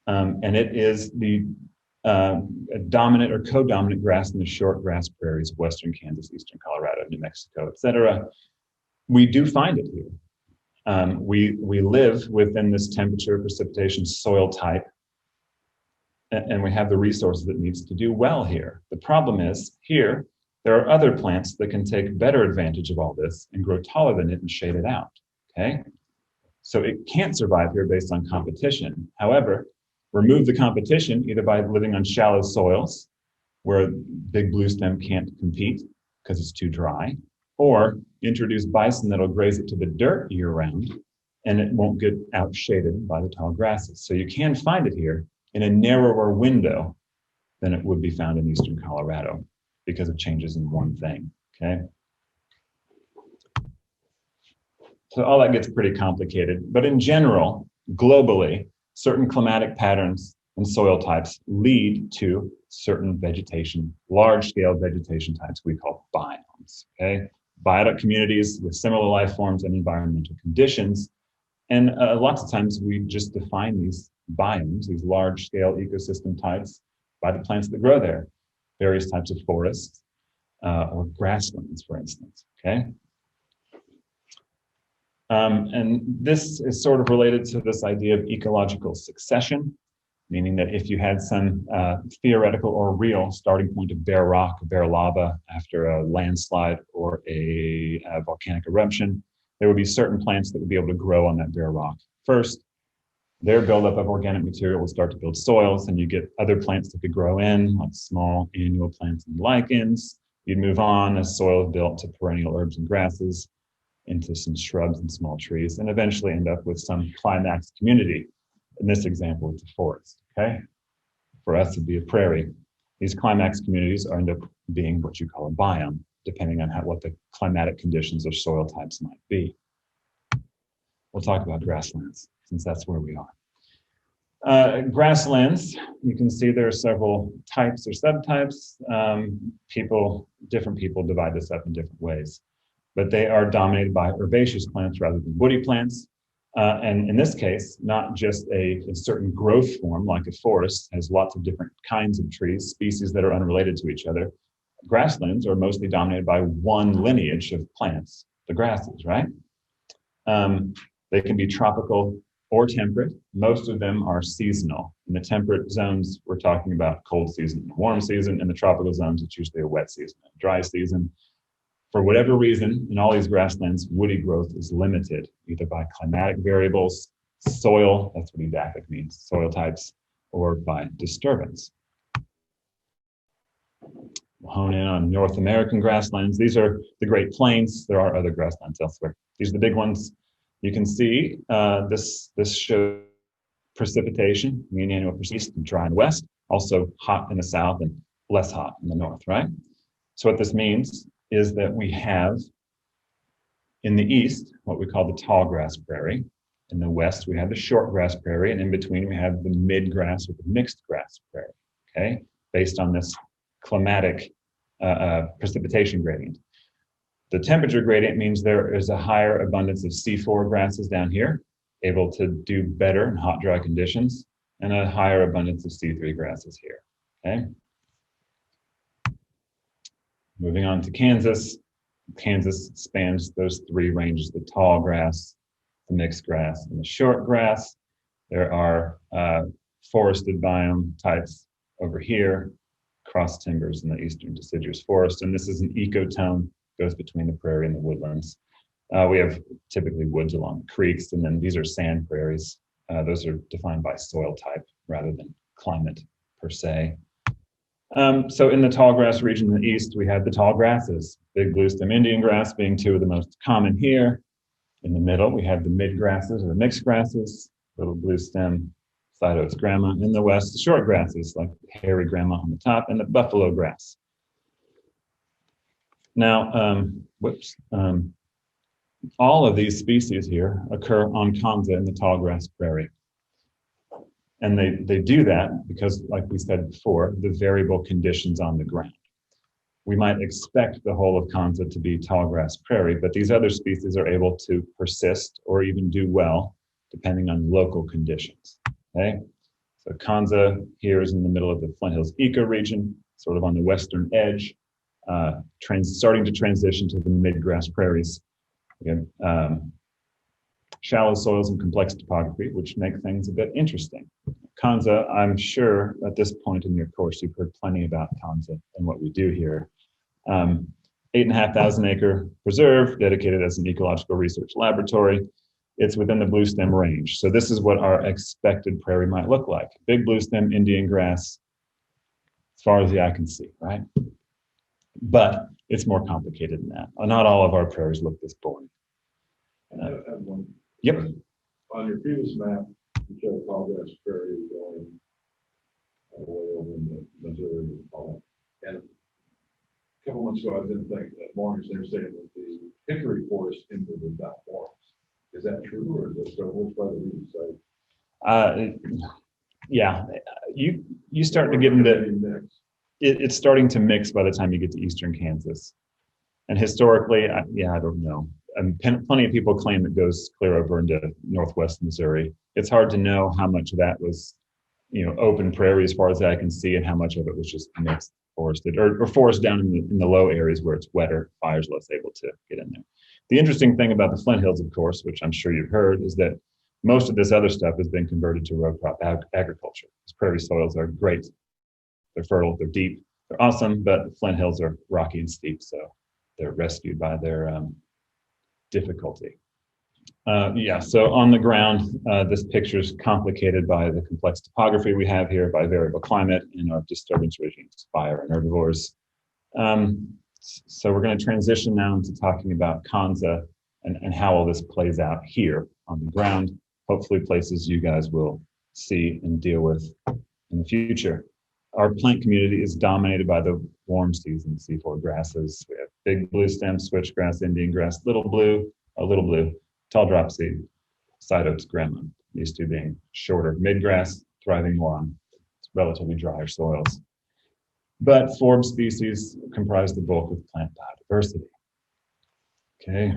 And it is the dominant or co-dominant grass in the short grass prairies of western Kansas, eastern Colorado, New Mexico, etc. We do find it here. We live within this temperature, precipitation, soil type, and we have the resources it needs to do well here. The problem is, here, there are other plants that can take better advantage of all this and grow taller than it and shade it out, okay? So it can't survive here based on competition. However, remove the competition either by living on shallow soils where big blue stem can't compete because it's too dry, or introduce bison that'll graze it to the dirt year round and it won't get outshaded by the tall grasses. So you can find it here in a narrower window than it would be found in eastern Colorado because of changes in one thing, okay? So all that gets pretty complicated, but in general, globally, certain climatic patterns and soil types lead to certain vegetation, large-scale vegetation types we call biomes, okay? Biotic communities with similar life forms and environmental conditions. And lots of times we just define these biomes, these large-scale ecosystem types, by the plants that grow there. Various types of forests or grasslands, for instance, okay? And this is sort of related to this idea of ecological succession, meaning that if you had some theoretical or real starting point of bare rock, bare lava after a landslide or a volcanic eruption, there would be certain plants that would be able to grow on that bare rock. First, their buildup of organic material will start to build soils, and you get other plants that could grow in, like small annual plants and lichens. You'd move on as soil is built to perennial herbs and grasses, into some shrubs and small trees, and eventually end up with some climax community. In this example, it's a forest, okay? For us, it'd be a prairie. These climax communities end up being what you call a biome, depending on what the climatic conditions or soil types might be. We'll talk about grasslands, since that's where we are. Grasslands, you can see there are several types or subtypes. Different people divide this up in different ways, but they are dominated by herbaceous plants rather than woody plants. And in this case, not just a certain growth form like a forest has lots of different kinds of trees, species that are unrelated to each other. Grasslands are mostly dominated by one lineage of plants, the grasses, right? They can be tropical or temperate. Most of them are seasonal. In the temperate zones, we're talking about cold season and warm season. In the tropical zones, it's usually a wet season and dry season. For whatever reason, in all these grasslands, woody growth is limited, either by climatic variables, soil, that's what edaphic means, soil types, or by disturbance. We'll hone in on North American grasslands. These are the Great Plains. There are other grasslands elsewhere. These are the big ones. You can see this shows precipitation, mean annual precipitation, dry in the west, also hot in the south and less hot in the north, right? So what this means is that we have in the east what we call the tall grass prairie. In the west, we have the short grass prairie, and in between, we have the mid grass or the mixed grass prairie, okay, based on this climatic precipitation gradient. The temperature gradient means there is a higher abundance of C4 grasses down here, able to do better in hot, dry conditions, and a higher abundance of C3 grasses here, okay? Moving on to Kansas. Kansas spans those three ranges, the tall grass, the mixed grass and the short grass. There are forested biome types over here, cross timbers in the eastern deciduous forest, and this is an ecotone, goes between the prairie and the woodlands. We have typically woods along creeks, and then these are sand prairies. Those are defined by soil type rather than climate per se. So in the tall grass region in the east, we have the tall grasses, big bluestem Indian grass being two of the most common here. In the middle, we have the mid grasses or the mixed grasses, little bluestem Cytodes grama. In the west, the short grasses like hairy grama on the top and the buffalo grass. Now, all of these species here occur on Konza in the tall grass prairie. And they do that because, like we said before, the variable conditions on the ground. We might expect the whole of Konza to be tall grass prairie, but these other species are able to persist or even do well depending on local conditions, okay? So Konza here is in the middle of the Flint Hills ecoregion, sort of on the western edge, starting to transition to the mid-grass prairies. We have shallow soils and complex topography, which make things a bit interesting. Konza, I'm sure at this point in your course, you've heard plenty about Konza and what we do here. 8,500 acre preserve dedicated as an ecological research laboratory. It's within the bluestem range. So this is what our expected prairie might look like. Big bluestem Indian grass, as far as the eye can see, right? But it's more complicated than that. Not all of our prairies look this boring. I have one. Yep. On your previous map, you showed tall grass prairie going all the way over in the Missouri and a couple months ago, I didn't think that mornings they were saying that the hickory forest into the dot forest. Is that true, or is it so? Which by the reason say? Yeah, you start to get into it's starting to mix by the time you get to eastern Kansas, and historically, I don't know. Plenty of people claim it goes clear over into northwest Missouri. It's hard to know how much of that was, open prairie as far as I can see, and how much of it was just mixed forested or forest down in the low areas where it's wetter, fire's less able to get in there. The interesting thing about the Flint Hills, of course, which I'm sure you've heard, is that most of this other stuff has been converted to row crop agriculture. These prairie soils are great. They're fertile, they're deep, they're awesome, but the Flint Hills are rocky and steep, so they're rescued by their difficulty. So on the ground, this picture is complicated by the complex topography we have here, by variable climate and our disturbance regimes, fire and herbivores. So we're going to transition now into talking about Konza and how all this plays out here on the ground, hopefully places you guys will see and deal with in the future. Our plant community is dominated by the warm season C4 grasses. We have big bluestem, switchgrass, Indian grass, little blue, tall dropseed, Cytodes grama. These two being shorter midgrass, thriving more on relatively drier soils. But forb species comprise the bulk of plant biodiversity. Okay,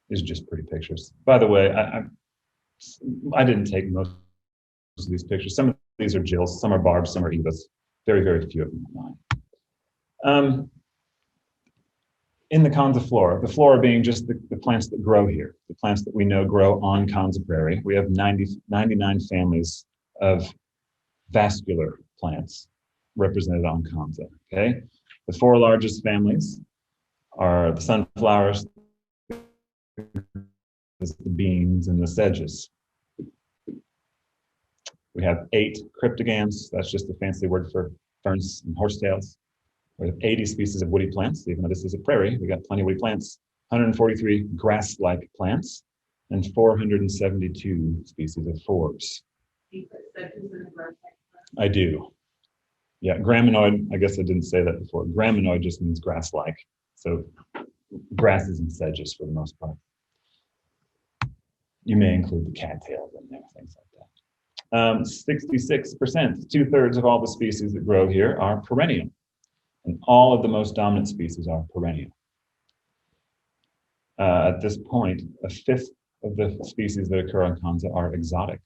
these are just pretty pictures. By the way, I didn't take most of these pictures. Some of these are Jill's, some are Barb's, some are Eva's. Very, very few of them are mine. In the Konza flora, the flora being just the plants that grow here, the plants that we know grow on Konza Prairie, we have 99 families of vascular plants represented on Konza, okay? The four largest families are the sunflowers, the beans, and the sedges. We have 8 cryptogams, that's just a fancy word for ferns and horsetails. We have 80 species of woody plants, even though this is a prairie, we got plenty of woody plants, 143 grass-like plants, and 472 species of forbs. I do. Yeah, graminoid, I guess I didn't say that before. Graminoid just means grass-like. So grasses and sedges for the most part. You may include the cattails in there, things like that. 66%, 2/3 of all the species that grow here are perennial. And all of the most dominant species are perennial. At this point, 1/5 of the species that occur on Konza are exotic.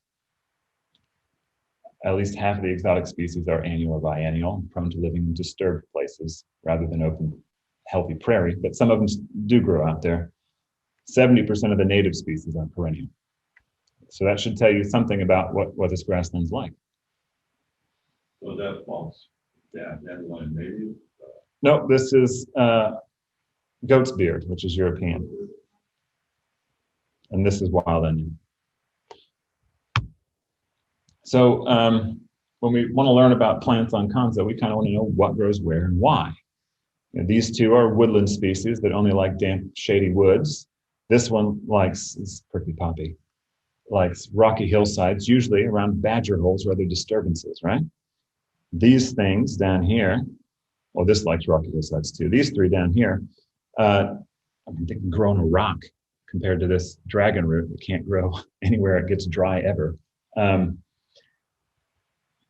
At least half of the exotic species are annual or biennial, prone to living in disturbed places rather than open, healthy prairie, but some of them do grow out there. 70% of the native species are perennial. So that should tell you something about what this grassland's like. So that false. Yeah, dandelion native. No, this is goat's beard, which is European. And this is wild onion. So when we want to learn about plants on Konza, we kind of want to know what grows where and why. You know, these two are woodland species that only like damp, shady woods. This one likes, it's prickly poppy, likes rocky hillsides, usually around badger holes or other disturbances, right? These things down here, well, this likes rocky hillsides too. These three down here, I mean, they can grow on a rock compared to this dragon root that can't grow anywhere it gets dry ever.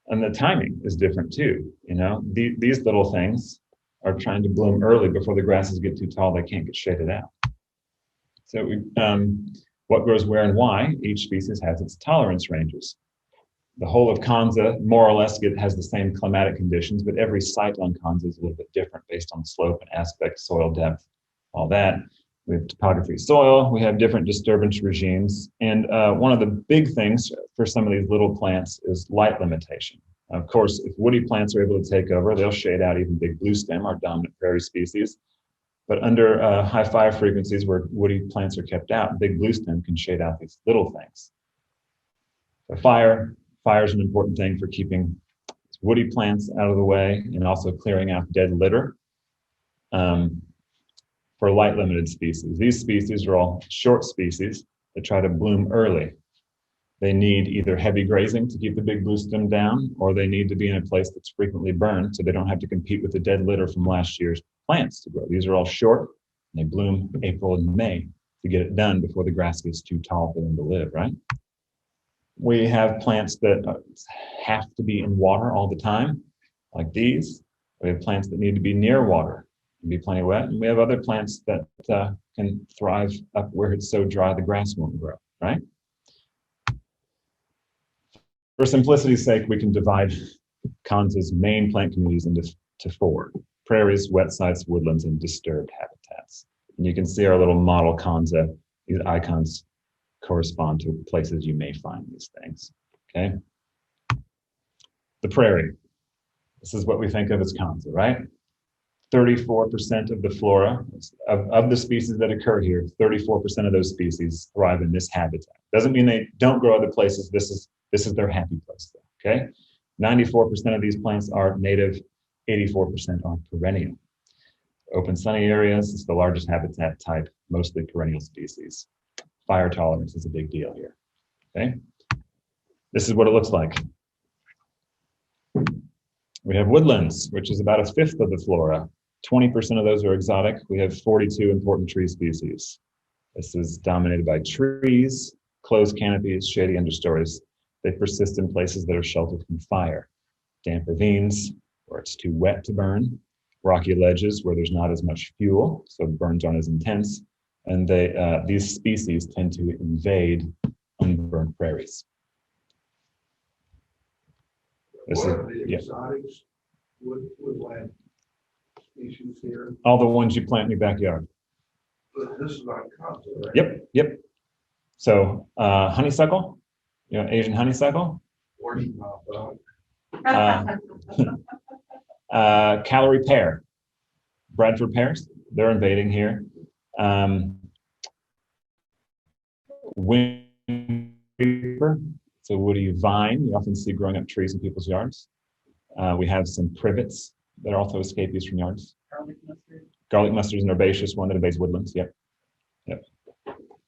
And the timing is different too. You know, these little things are trying to bloom early before the grasses get too tall, they can't get shaded out. So what grows where and why, each species has its tolerance ranges. The whole of Konza more or less has the same climatic conditions, but every site on Konza is a little bit different based on slope and aspect, soil depth, all that. We have topography, soil, we have different disturbance regimes. And one of the big things for some of these little plants is light limitation. Of course, if woody plants are able to take over, they'll shade out even big bluestem, our dominant prairie species. But under high fire frequencies where woody plants are kept out, big bluestem can shade out these little things. So fire is an important thing for keeping woody plants out of the way and also clearing out dead litter. For light limited species, these species are all short species that try to bloom early. They need either heavy grazing to keep the big bluestem down, or they need to be in a place that's frequently burned so they don't have to compete with the dead litter from last year's plants to grow. These are all short, and they bloom April and May to get it done before the grass gets too tall for them to live, right? We have plants that have to be in water all the time, like these. We have plants that need to be near water and be plenty wet. And we have other plants that can thrive up where it's so dry the grass won't grow, right? For simplicity's sake, we can divide Konza's main plant communities into four: prairies, wet sites, woodlands, and disturbed habitats. And you can see our little model Konza. These icons correspond to places you may find these things, okay? The prairie. This is what we think of as Konza, right? 34% of the flora, of the species that occur here, 34% of those species thrive in this habitat. Doesn't mean they don't grow other places. This is their happy place, though, okay? 94% of these plants are native, 84% are perennial. Open sunny areas is the largest habitat type, mostly perennial species. Fire tolerance is a big deal here, okay? This is what it looks like. We have woodlands, which is about 1/5 of the flora. 20% of those are exotic. We have 42 important tree species. This is dominated by trees, closed canopies, shady understories. They persist in places that are sheltered from fire. Damp ravines, where it's too wet to burn. Rocky ledges, where there's not as much fuel, so burns aren't as intense. And these species tend to invade unburned prairies. What are the exotics woodland species here? All the ones you plant in your backyard. But this is not Konza, right? Yep. So honeysuckle, you know, Asian honeysuckle. Or do you not, Calorie pear, Bradford pears, they're invading here. Wind creeper, so woody vine, you often see growing up trees in people's yards. We have some privets that are also escapees from yards. Garlic mustard. Garlic mustard is an herbaceous one that invades woodlands. Yep.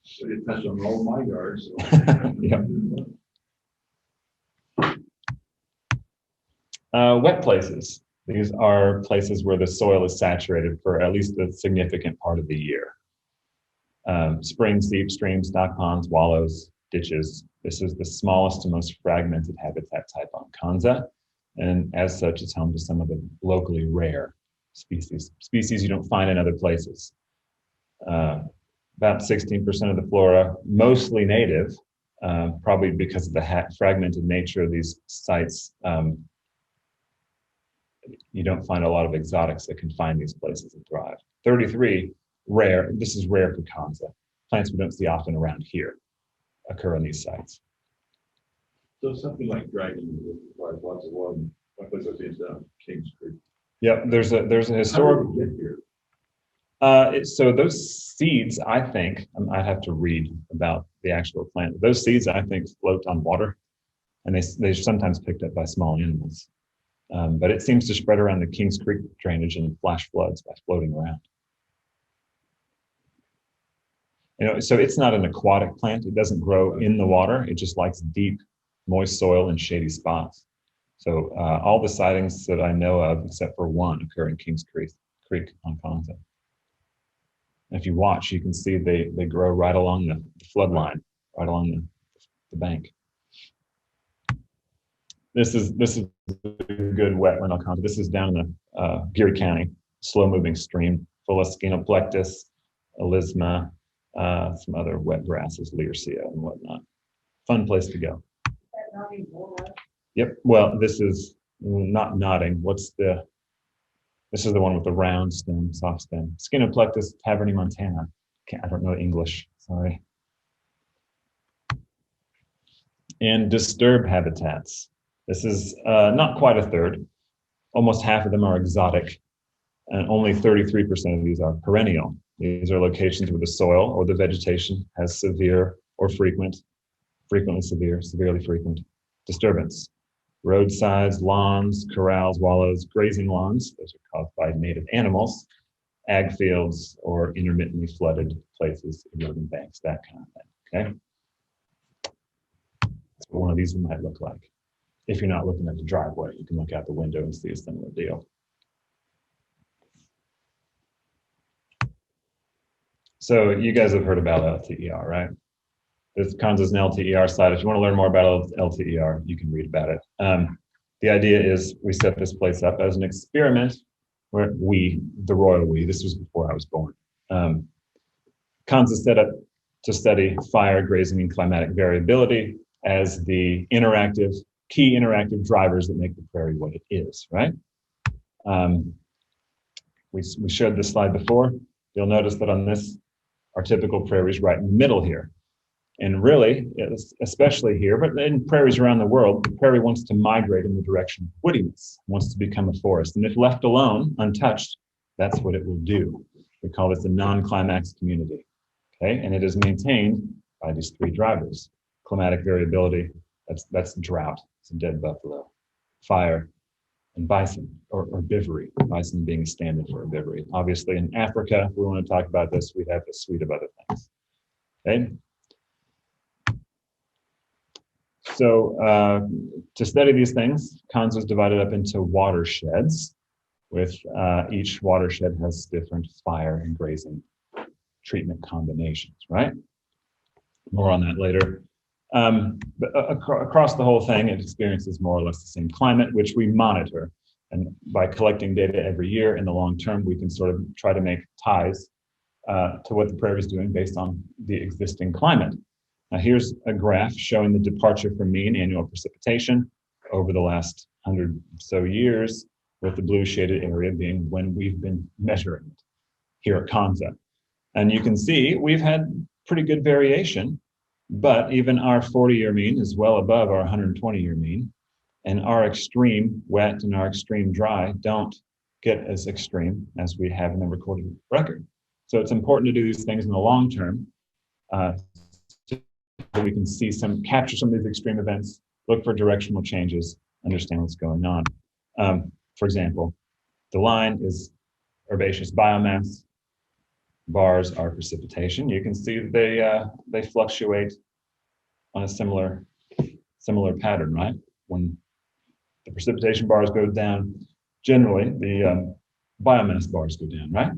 So it touched on all my yards. Yep. Wet places. These are places where the soil is saturated for at least a significant part of the year. Springs, deep streams, stock ponds, wallows, ditches. This is the smallest and most fragmented habitat type on Konza, and as such, it's home to some of the locally rare species you don't find in other places. About 16% of the flora, mostly native, probably because of the fragmented nature of these sites. You don't find a lot of exotics that can find these places and thrive. 33, rare. This is rare for Konza. plants we don't see often around here occur on these sites. So something like dragon, requires lots of water. One place I've seen is down Kings Creek. Yep, there's a How did historic. we get here? So those seeds, I think, I'd have to read about the actual plant. Those seeds, I think, float on water, and they're sometimes picked up by small animals. But it seems to spread around the Kings Creek drainage and flash floods by floating around. So it's not an aquatic plant. It doesn't grow in the water. It just likes deep, moist soil and shady spots. So all the sightings that I know of, except for one, occur in Kings Creek on Konza. If you watch, you can see they grow right along the flood line, right along the bank. This is a good wetland on Konza. This is down in the Geary County, slow-moving stream full of Scenoplectus, Elisma, some other wet grasses, Learcia and whatnot. Fun place to go. Yep. Well, this is not nodding. This is the one with the round stem, soft stem. Scenoplectus taverni-montana. I don't know English, sorry. And disturbed habitats. This is not quite a third. Almost half of them are exotic, and only 33% of these are perennial. These are locations where the soil or the vegetation has severe or frequently severe, severely frequent disturbance. Roadsides, lawns, corrals, wallows, grazing lawns, those are caused by native animals, ag fields, or intermittently flooded places, eroding banks, that kind of thing, okay? That's what one of these might look like. If you're not looking at the driveway, you can look out the window and see a similar deal. So you guys have heard about LTER, right? This Konza's an LTER site. If you want to learn more about LTER, you can read about it. The idea is we set this place up as an experiment where the royal we, this was before I was born. Konza set up to study fire, grazing, and climatic variability as the key interactive drivers that make the prairie what it is, right? We showed this slide before. You'll notice that on this, our typical prairie is right in the middle here. And really, especially here, but in prairies around the world, the prairie wants to migrate in the direction of woodiness, wants to become a forest. And if left alone, untouched, that's what it will do. We call this a non-climax community, okay? And it is maintained by these three drivers. Climatic variability, that's drought, it's a dead buffalo. Fire, and bison, or herbivory, bison being a stand-in for herbivory. Obviously, in Africa, if we want to talk about this, we have a suite of other things, okay? So to study these things, Konza is divided up into watersheds, with each watershed has different fire and grazing treatment combinations, right? More on that later. But across the whole thing, it experiences more or less the same climate, which we monitor. And by collecting data every year in the long term, we can sort of try to make ties to what the prairie is doing based on the existing climate. Now here's a graph showing the departure from mean annual precipitation over the last 100 or so years, with the blue shaded area being when we've been measuring it here at Konza. And you can see we've had pretty good variation, but even our 40-year mean is well above our 120-year mean. And our extreme wet and our extreme dry don't get as extreme as we have in the recorded record. So it's important to do these things in the long term, so we can capture some of these extreme events, look for directional changes, understand what's going on. For example, the line is herbaceous biomass, bars are precipitation. You can see they fluctuate on a similar pattern, right? When the precipitation bars go down, generally the biomass bars go down, right?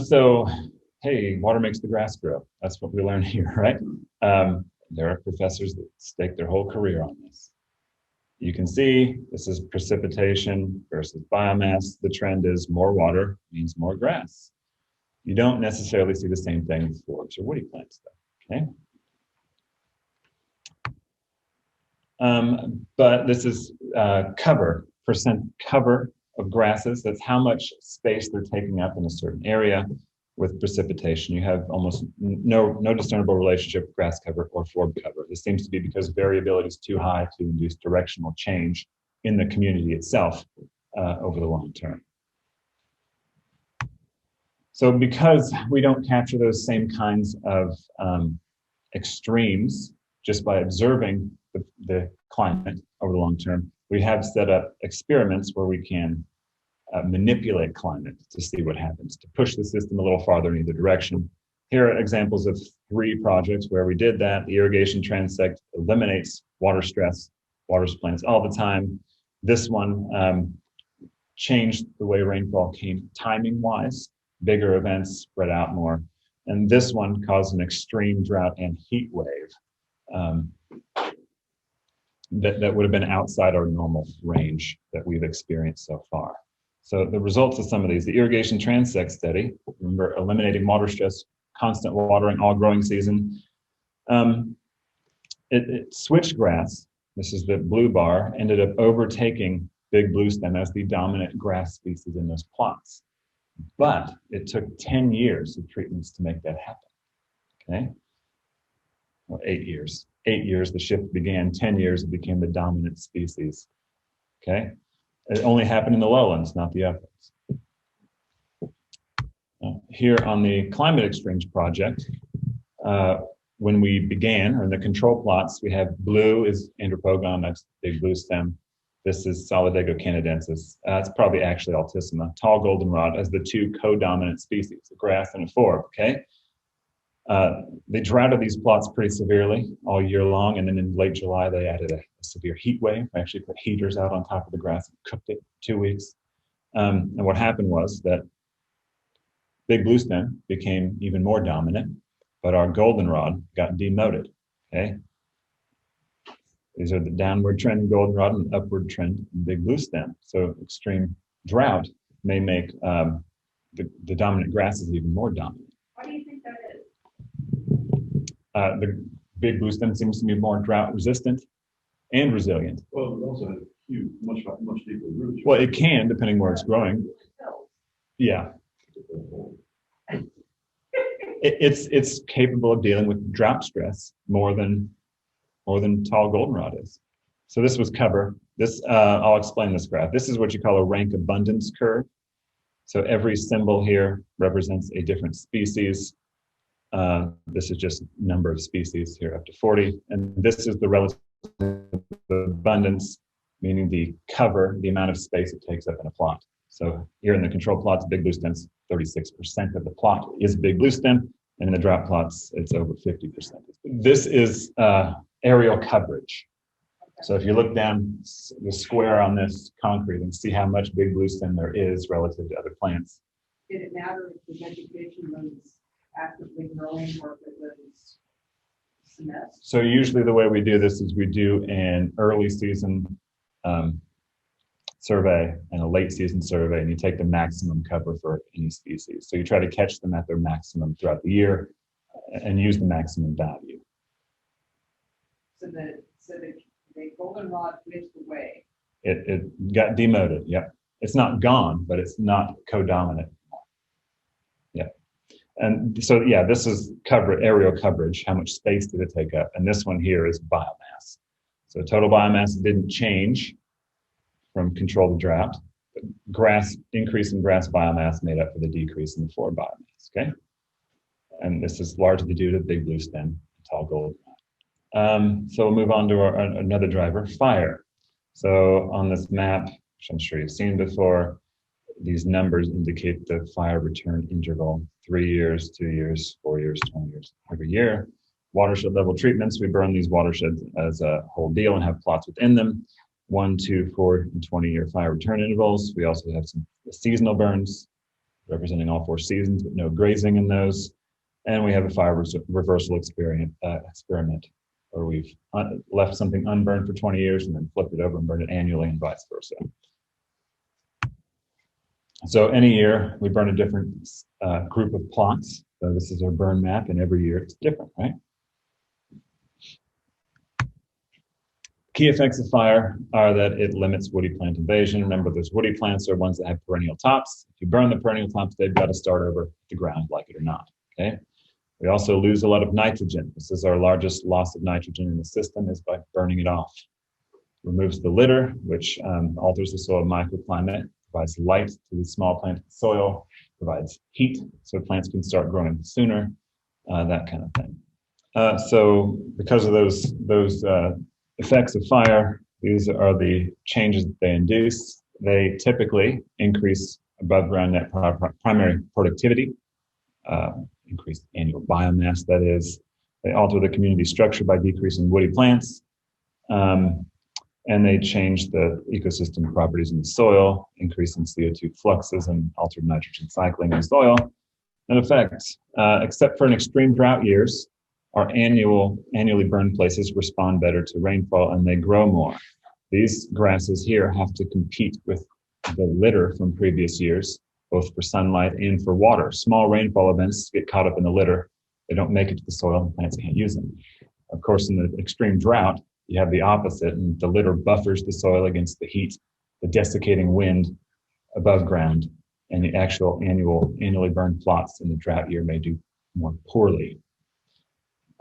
So, hey, water makes the grass grow. That's what we learn here, right? There are professors that stake their whole career on this. You can see this is precipitation versus biomass. The trend is more water means more grass. You don't necessarily see the same thing with forbs or woody plants, though, okay? But this is percent cover of grasses. That's how much space they're taking up in a certain area. with precipitation. You have almost no discernible relationship with grass cover or forb cover. This seems to be because variability is too high to induce directional change in the community itself over the long term. So because we don't capture those same kinds of extremes just by observing the climate over the long term, we have set up experiments where we can manipulate climate to see what happens, to push the system a little farther in either direction. Here are examples of 3 projects where we did that. The irrigation transect eliminates water stress, waters plants all the time. This one changed the way rainfall came timing-wise, bigger events spread out more. And this one caused an extreme drought and heat wave that would have been outside our normal range that we've experienced so far. So the results of some of these, the irrigation transect study, remember eliminating water stress, constant watering all growing season. It switchgrass, this is the blue bar, ended up overtaking big bluestem as the dominant grass species in those plots. But it took 10 years of treatments to make that happen, okay? Well, 8 years. 8 years, the shift began. 10 years, it became the dominant species, okay? It only happened in the lowlands, not the uplands. Here on the Climate Extremes project, when we began, or in the control plots, we have blue is Andropogon, that's big blue stem. This is Solidago canadensis. It's probably actually Altissima. Tall goldenrod as the 2 co-dominant species, a grass and a forb, okay? They droughted these plots pretty severely all year long, and then in late July, they added a severe heat wave. They actually put heaters out on top of the grass and cooked it 2 weeks. And what happened was that big bluestem became even more dominant, but our goldenrod got demoted, okay? These are the downward trend in goldenrod and upward trend in big bluestem. So extreme drought may make the dominant grasses even more dominant. Why do you think that is? The big bluestem seems to be more drought resistant and resilient. Well, it also has huge, much deeper roots. Well, it can, depending where it's growing. Yeah. It's capable of dealing with drought stress more than tall goldenrod is. So this was cover. This I'll explain this graph. This is what you call a rank abundance curve. So every symbol here represents a different species. This is just number of species here up to 40. And this is the relative abundance, meaning the cover, the amount of space it takes up in a plot. So here in the control plots, big bluestems, 36% of the plot is big bluestem, and in the drought plots, it's over 50%. This is aerial coverage. So if you look down the square on this concrete and see how much big bluestem there is relative to other plants. Did it matter if the vegetation was actively growing or if it was semester? So usually the way we do this is we do an early season survey and a late season survey, and you take the maximum cover for any species. So you try to catch them at their maximum throughout the year and use the maximum value. So the goldenrod went away. It got demoted, yep. It's not gone, but it's not co-dominant. Yeah. And so, yeah, this is aerial coverage. How much space did it take up? And this one here is biomass. So total biomass didn't change from control to drought. Increase in grass biomass made up for the decrease in the forb biomass, okay? And this is largely due to big bluestem, tall goldenrod. So we'll move on to another driver, fire. So on this map, which I'm sure you've seen before, these numbers indicate the fire return interval, 3 years, 2 years, 4 years, 20 years, every year. Watershed level treatments, we burn these watersheds as a whole deal and have plots within them. 1, 2, 4, and 20-year fire return intervals. We also have some seasonal burns representing all 4 seasons, but no grazing in those. And we have a fire reversal experiment where we've left something unburned for 20 years and then flipped it over and burned it annually and vice versa. So any year we burn a different group of plots. So this is our burn map, and every year it's different, right? Key effects of fire are that it limits woody plant invasion. Remember, those woody plants are ones that have perennial tops. If you burn the perennial tops, they've got to start over the ground, like it or not. Okay. We also lose a lot of nitrogen. This is our largest loss of nitrogen in the system, is by burning it off. Removes the litter, which alters the soil microclimate, provides light to the small plant soil, provides heat so plants can start growing sooner, that kind of thing. So because of those effects of fire, these are the changes that they induce. They typically increase above ground net primary productivity, increase annual biomass, that is. They alter the community structure by decreasing woody plants, and they change the ecosystem properties in the soil, increasing CO2 fluxes and altered nitrogen cycling in the soil. And effects, except for in extreme drought years, our annually burned places respond better to rainfall and they grow more. These grasses here have to compete with the litter from previous years, both for sunlight and for water. Small rainfall events get caught up in the litter. They don't make it to the soil and plants can't use them. Of course, in the extreme drought, you have the opposite, and the litter buffers the soil against the heat, the desiccating wind above ground, and the actual annually burned plots in the drought year may do more poorly.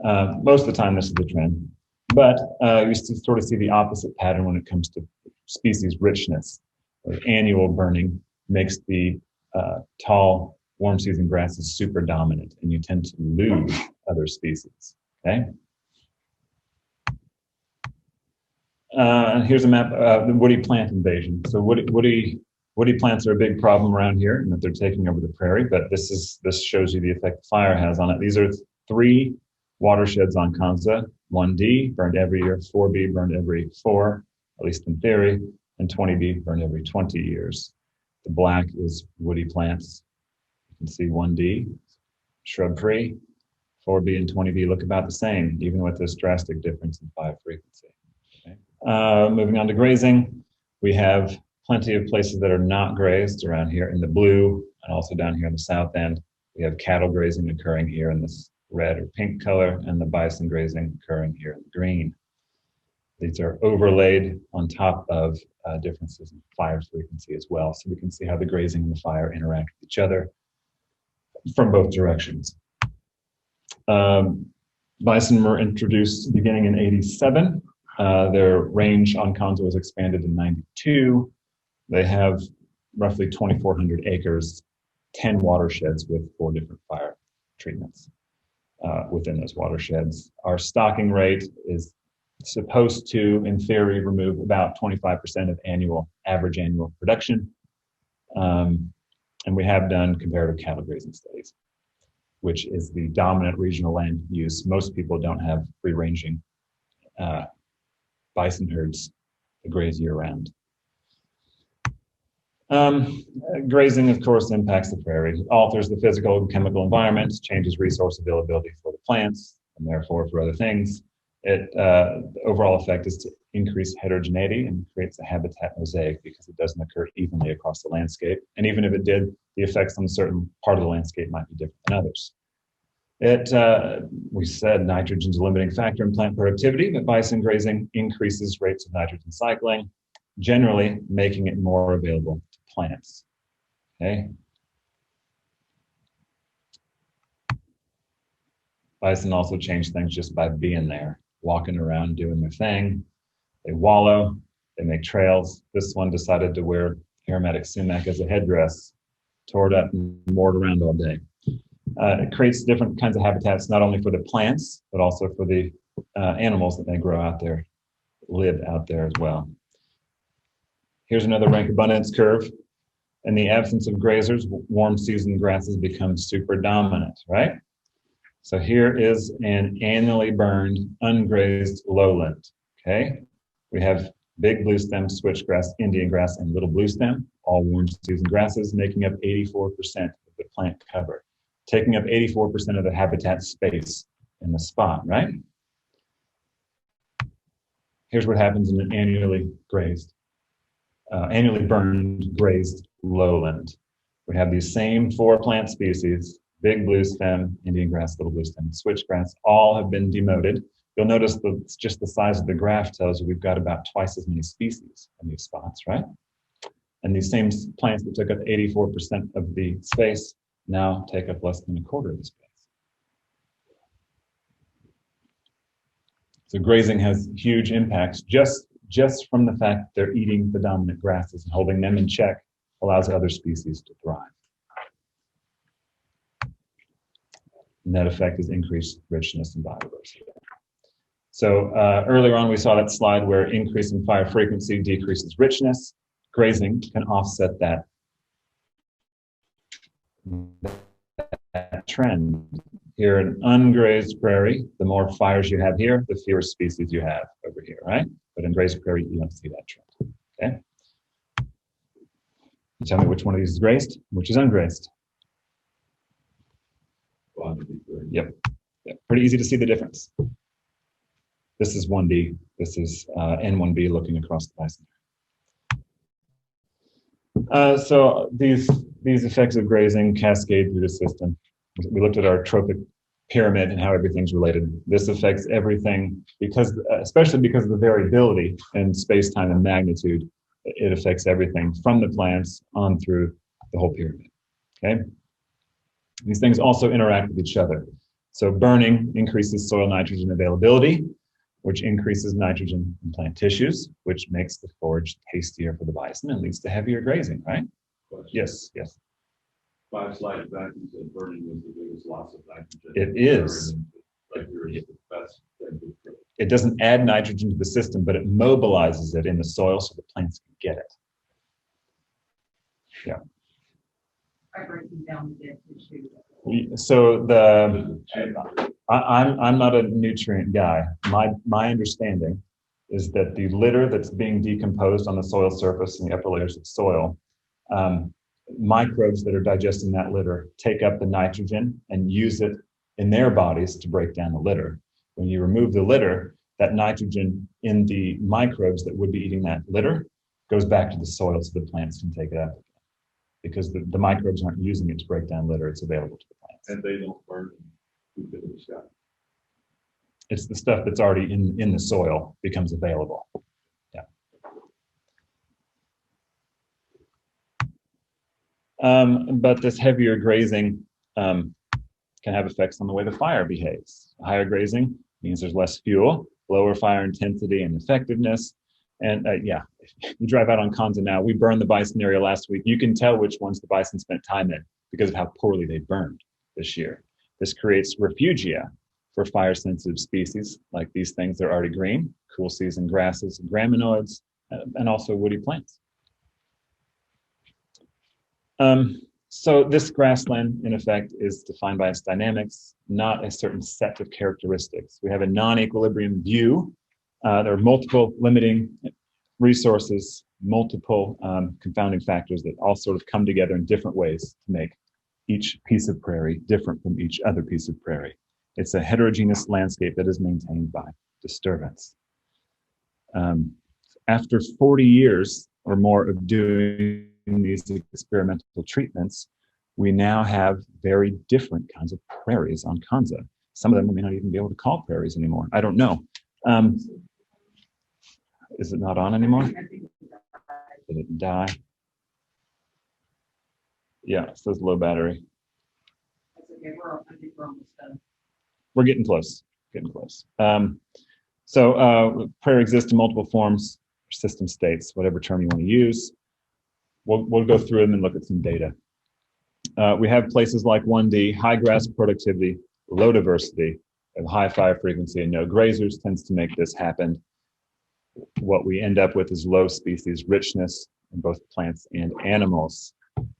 Most of the time, this is the trend, but you sort of see the opposite pattern when it comes to species richness. Annual burning makes the tall, warm season grasses super dominant, and you tend to lose other species. Okay. Here's a map of the woody plant invasion. So woody plants are a big problem around here, and that they're taking over the prairie. But this shows you the effect fire has on it. These are 3 watersheds on Konza: 1D burned every year, 4B burned every 4, at least in theory, and 20B burned every 20 years. The black is woody plants. You can see 1D, shrub-free. 4B and 20B look about the same, even with this drastic difference in fire frequency. Okay. Moving on to grazing, we have plenty of places that are not grazed around here in the blue, and also down here in the south end. We have cattle grazing occurring here in this red or pink color, and the bison grazing occurring here in the green. These are overlaid on top of differences in fire frequency as well, so we can see how the grazing and the fire interact with each other from both directions. Bison were introduced beginning in '87. Their range on Konza was expanded in '92. They have roughly 2,400 acres, 10 watersheds with 4 different fire treatments within those watersheds. Our stocking rate is supposed to, in theory, remove about 25% of average annual production. And we have done comparative cattle grazing studies, which is the dominant regional land use. Most people don't have free-ranging bison herds that graze year-round. Grazing, of course, impacts the prairie. It alters the physical and chemical environment, changes resource availability for the plants, and therefore for other things. The overall effect is to increase heterogeneity and creates a habitat mosaic because it doesn't occur evenly across the landscape. And even if it did, the effects on a certain part of the landscape might be different than others. We said nitrogen's a limiting factor in plant productivity, but bison grazing increases rates of nitrogen cycling, generally making it more available to plants. Okay. Bison also change things just by being there, walking around, doing their thing. They wallow, they make trails. This one decided to wear aromatic sumac as a headdress, tore it up and moored around all day. It creates different kinds of habitats, not only for the plants, but also for the animals that may grow out there, live out there as well. Here's another rank abundance curve. In the absence of grazers, warm season grasses become super dominant, right? So here is an annually burned, ungrazed lowland, okay? We have big bluestem, switchgrass, Indian grass, and little bluestem, all warm season grasses, making up 84% of the plant cover, taking up 84% of the habitat space in the spot, right? Here's what happens in an annually burned, grazed lowland. We have these same 4 plant species, big bluestem, Indian grass, little bluestem, and switchgrass, all have been demoted. You'll notice that just the size of the graph tells you we've got about twice as many species in these spots, right? And these same plants that took up 84% of the space now take up less than a quarter of the space. So grazing has huge impacts just from the fact that they're eating the dominant grasses and holding them in check allows other species to thrive. And that effect is increased richness and biodiversity. So earlier on, we saw that slide where increasing fire frequency decreases richness. Grazing can offset that trend. Here in ungrazed prairie, the more fires you have here, the fewer species you have over here, right? But in grazed prairie, you don't see that trend, okay? You tell me which one of these is grazed, which is ungrazed. Yep, pretty easy to see the difference. This is 1D, this is N1B looking across the bison. So these effects of grazing cascade through the system. We looked at our trophic pyramid and how everything's related. This affects everything because, especially because of the variability in space-time and magnitude, it affects everything from the plants on through the whole pyramid, okay? These things also interact with each other. So burning increases soil nitrogen availability, which increases nitrogen in plant tissues, which makes the forage tastier for the bison and leads to heavier grazing, right? Yes. 5 slides back, you said burning was the biggest loss of nitrogen. It is. It doesn't add nitrogen to the system, but it mobilizes it in the soil so the plants can get it. Yeah. By breaking down the dead tissue. So I'm not a nutrient guy. My understanding is that the litter that's being decomposed on the soil surface and the upper layers of soil, microbes that are digesting that litter take up the nitrogen and use it in their bodies to break down the litter. When you remove the litter, that nitrogen in the microbes that would be eating that litter goes back to the soil so the plants can take it up. Because the microbes aren't using it to break down litter, it's available to the plants. And they don't burn in the sky. It's the stuff that's already in the soil becomes available. Yeah. But this heavier grazing can have effects on the way the fire behaves. Higher grazing means there's less fuel, lower fire intensity and effectiveness. And yeah, if you drive out on Konza now, we burned the bison area last week. You can tell which ones the bison spent time in because of how poorly they burned this year. This creates refugia for fire-sensitive species like these things that are already green, cool season grasses, and graminoids, and also woody plants. So this grassland, in effect, is defined by its dynamics, not a certain set of characteristics. We have a non-equilibrium view. There are multiple limiting resources, multiple confounding factors that all sort of come together in different ways to make each piece of prairie different from each other piece of prairie. It's a heterogeneous landscape that is maintained by disturbance. After 40 years or more of doing these experimental treatments, we now have very different kinds of prairies on Konza. Some of them we may not even be able to call prairies anymore. I don't know. Is it not on anymore? Did it die? Yeah, it says low battery. That's okay. I think we're almost done. We're getting close. So prairie exists in multiple forms, system states, whatever term you want to use. We'll go through them and look at some data. We have places like 1D, high grass productivity, low diversity, and high fire frequency, and no grazers tends to make this happen. What we end up with is low species richness in both plants and animals.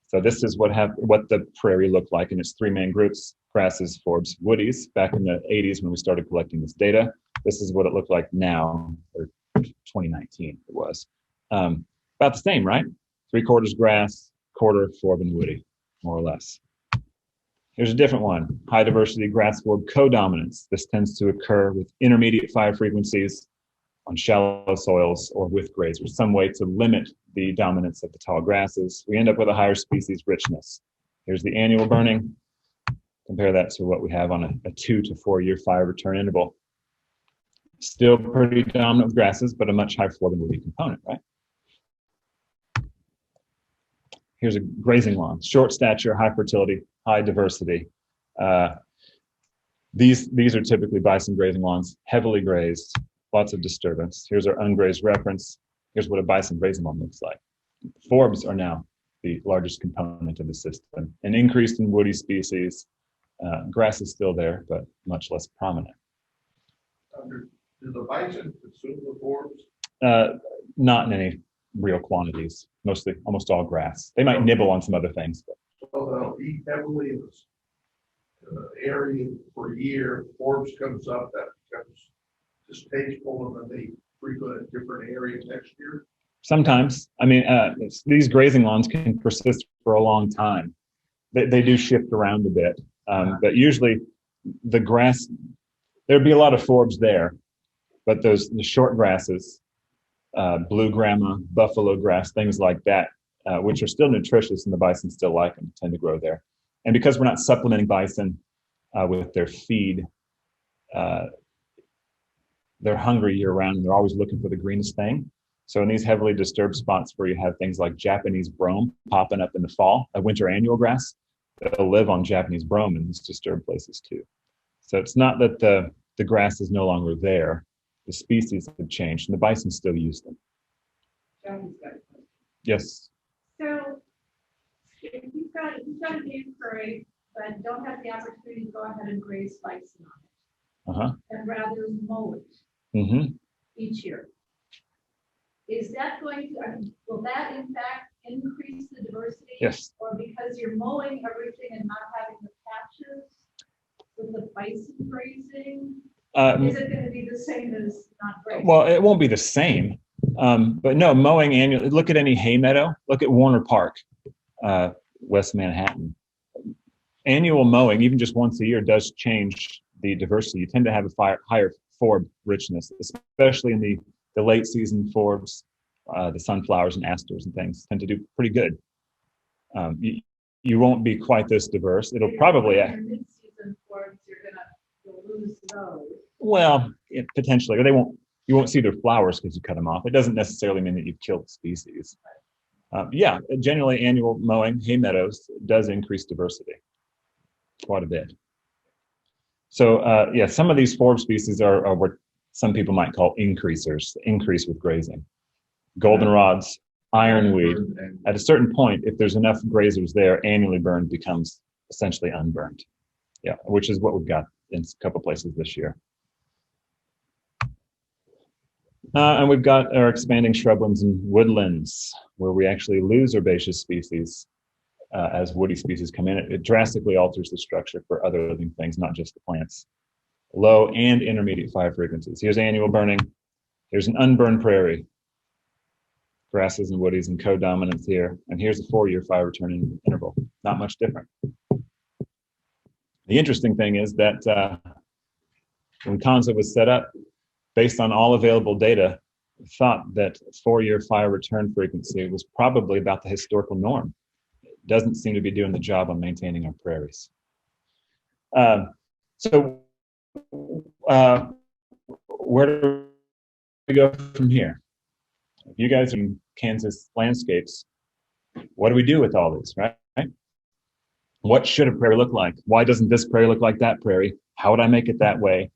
So this is what the prairie looked like in its 3 main groups: grasses, forbs, woodies. Back in the 80s when we started collecting this data, this is what it looked like now, or 2019 it was. About the same, right? 3/4 grass, quarter forb and woody, more or less. Here's a different one: high diversity grass forb codominance. This tends to occur with intermediate fire frequencies on shallow soils or with grazers, some way to limit the dominance of the tall grasses. We end up with a higher species richness. Here's the annual burning. Compare that to what we have on a 2 to 4 year fire return interval. Still pretty dominant with grasses, but a much higher flora than woody component, right? Here's a grazing lawn, short stature, high fertility, high diversity. These are typically bison grazing lawns, heavily grazed, lots of disturbance. Here's our ungrazed reference. Here's what a bison grazing lawn looks like. Forbs are now the largest component of the system. An increase in woody species. Grass is still there, but much less prominent. Do the bison consume the forbs? Not in any real quantities. Mostly, almost all grass. They might nibble on some other things. But. So they'll eat heavily in this area for a year. Forbs comes up, that becomes distasteful, and then they frequent a different area next year. Sometimes, I mean, these grazing lawns can persist for a long time. They do shift around a bit, but usually the grass, there'd be a lot of forbs there, but the short grasses, blue grama, buffalo grass, things like that, which are still nutritious and the bison still like them, tend to grow there. And because we're not supplementing bison with their feed, they're hungry year round and they're always looking for the greenest thing. So in these heavily disturbed spots where you have things like Japanese brome popping up in the fall, a winter annual grass, they'll live on Japanese brome in these disturbed places too. So it's not that the grass is no longer there. The species have changed and the bison still use them. Yes. So if you've got a game prairie, but don't have the opportunity to go ahead and graze bison on it, and rather mow it each year, is that going to, will that in fact increase the diversity? Yes. Or because you're mowing everything and not having the patches with the bison grazing, is it going to be the same as not grazing? Well, it won't be the same, but no, mowing annually. Look at any hay meadow. Look at Warner Park, West Manhattan. Annual mowing, even just once a year, does change the diversity. You tend to have a higher forb richness, especially in the late season forbs. The sunflowers and asters and things tend to do pretty good. You won't be quite this diverse. It'll probably. Mid-season forbs, you'll lose those. Well, potentially, or you won't see their flowers because you cut them off. It doesn't necessarily mean that you've killed the species. Yeah, generally annual mowing, hay meadows does increase diversity quite a bit. So yeah, some of these forb species are what some people might call increasers, increase with grazing. Goldenrods, ironweed. At a certain point, if there's enough grazers there, annually burned becomes essentially unburned. Yeah, which is what we've got in a couple places this year. And we've got our expanding shrublands and woodlands, where we actually lose herbaceous species as woody species come in. It drastically alters the structure for other living things, not just the plants. Low and intermediate fire frequencies. Here's annual burning. Here's an unburned prairie. Grasses and woodies and co-dominance here. And here's a 4-year fire return interval. Not much different. The interesting thing is that when Konza was set up, based on all available data, thought that 4-year fire return frequency was probably about the historical norm. It doesn't seem to be doing the job on maintaining our prairies. So where do we go from here? If you guys are in Kansas landscapes, what do we do with all this, right? What should a prairie look like? Why doesn't this prairie look like that prairie? How would I make it that way?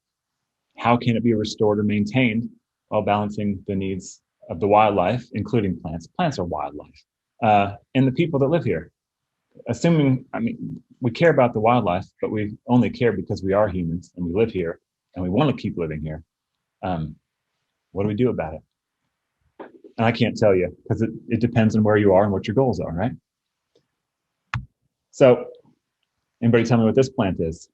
How can it be restored or maintained while balancing the needs of the wildlife, including plants? Plants are wildlife, and the people that live here. Assuming, I mean, we care about the wildlife, but we only care because we are humans and we live here and we want to keep living here. What do we do about it? And I can't tell you because it depends on where you are and what your goals are, right? So, anybody tell me what this plant is?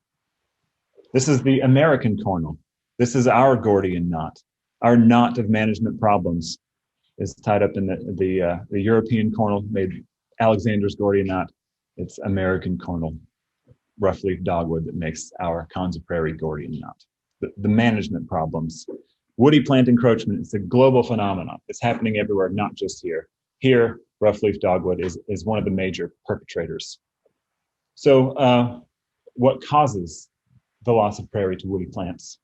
This is the American cornel. This is our Gordian knot. Our knot of management problems is tied up in the European cornel, made Alexander's Gordian knot. It's American cornel, roughly dogwood, that makes our Konza Prairie Gordian knot. The management problems. Woody plant encroachment is a global phenomenon. It's happening everywhere, not just here. Here, roughleaf dogwood is one of the major perpetrators. So what causes the loss of prairie to woody plants?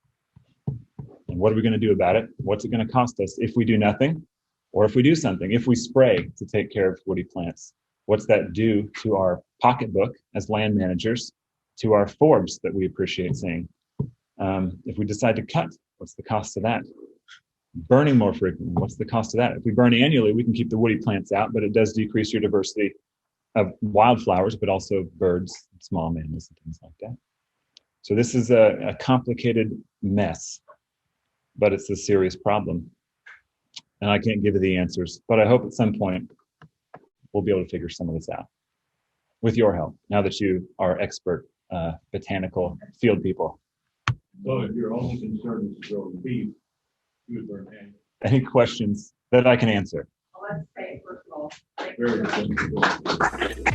And what are we going to do about it? What's it going to cost us if we do nothing, or if we do something? If we spray to take care of woody plants, what's that do to our pocketbook as land managers, to our Forbes that we appreciate seeing? If we decide to cut, what's the cost of that? Burning more frequently, what's the cost of that? If we burn annually, we can keep the woody plants out, but it does decrease your diversity of wildflowers, but also birds, small mammals, and things like that. So this is a complicated mess, but it's a serious problem. And I can't give you the answers, but I hope at some point we'll be able to figure some of this out with your help, now that you are expert botanical field people. So if your only concern is to grow beef, you would burn hay. Any questions that I can answer? Well, let's say, first of all, Very good.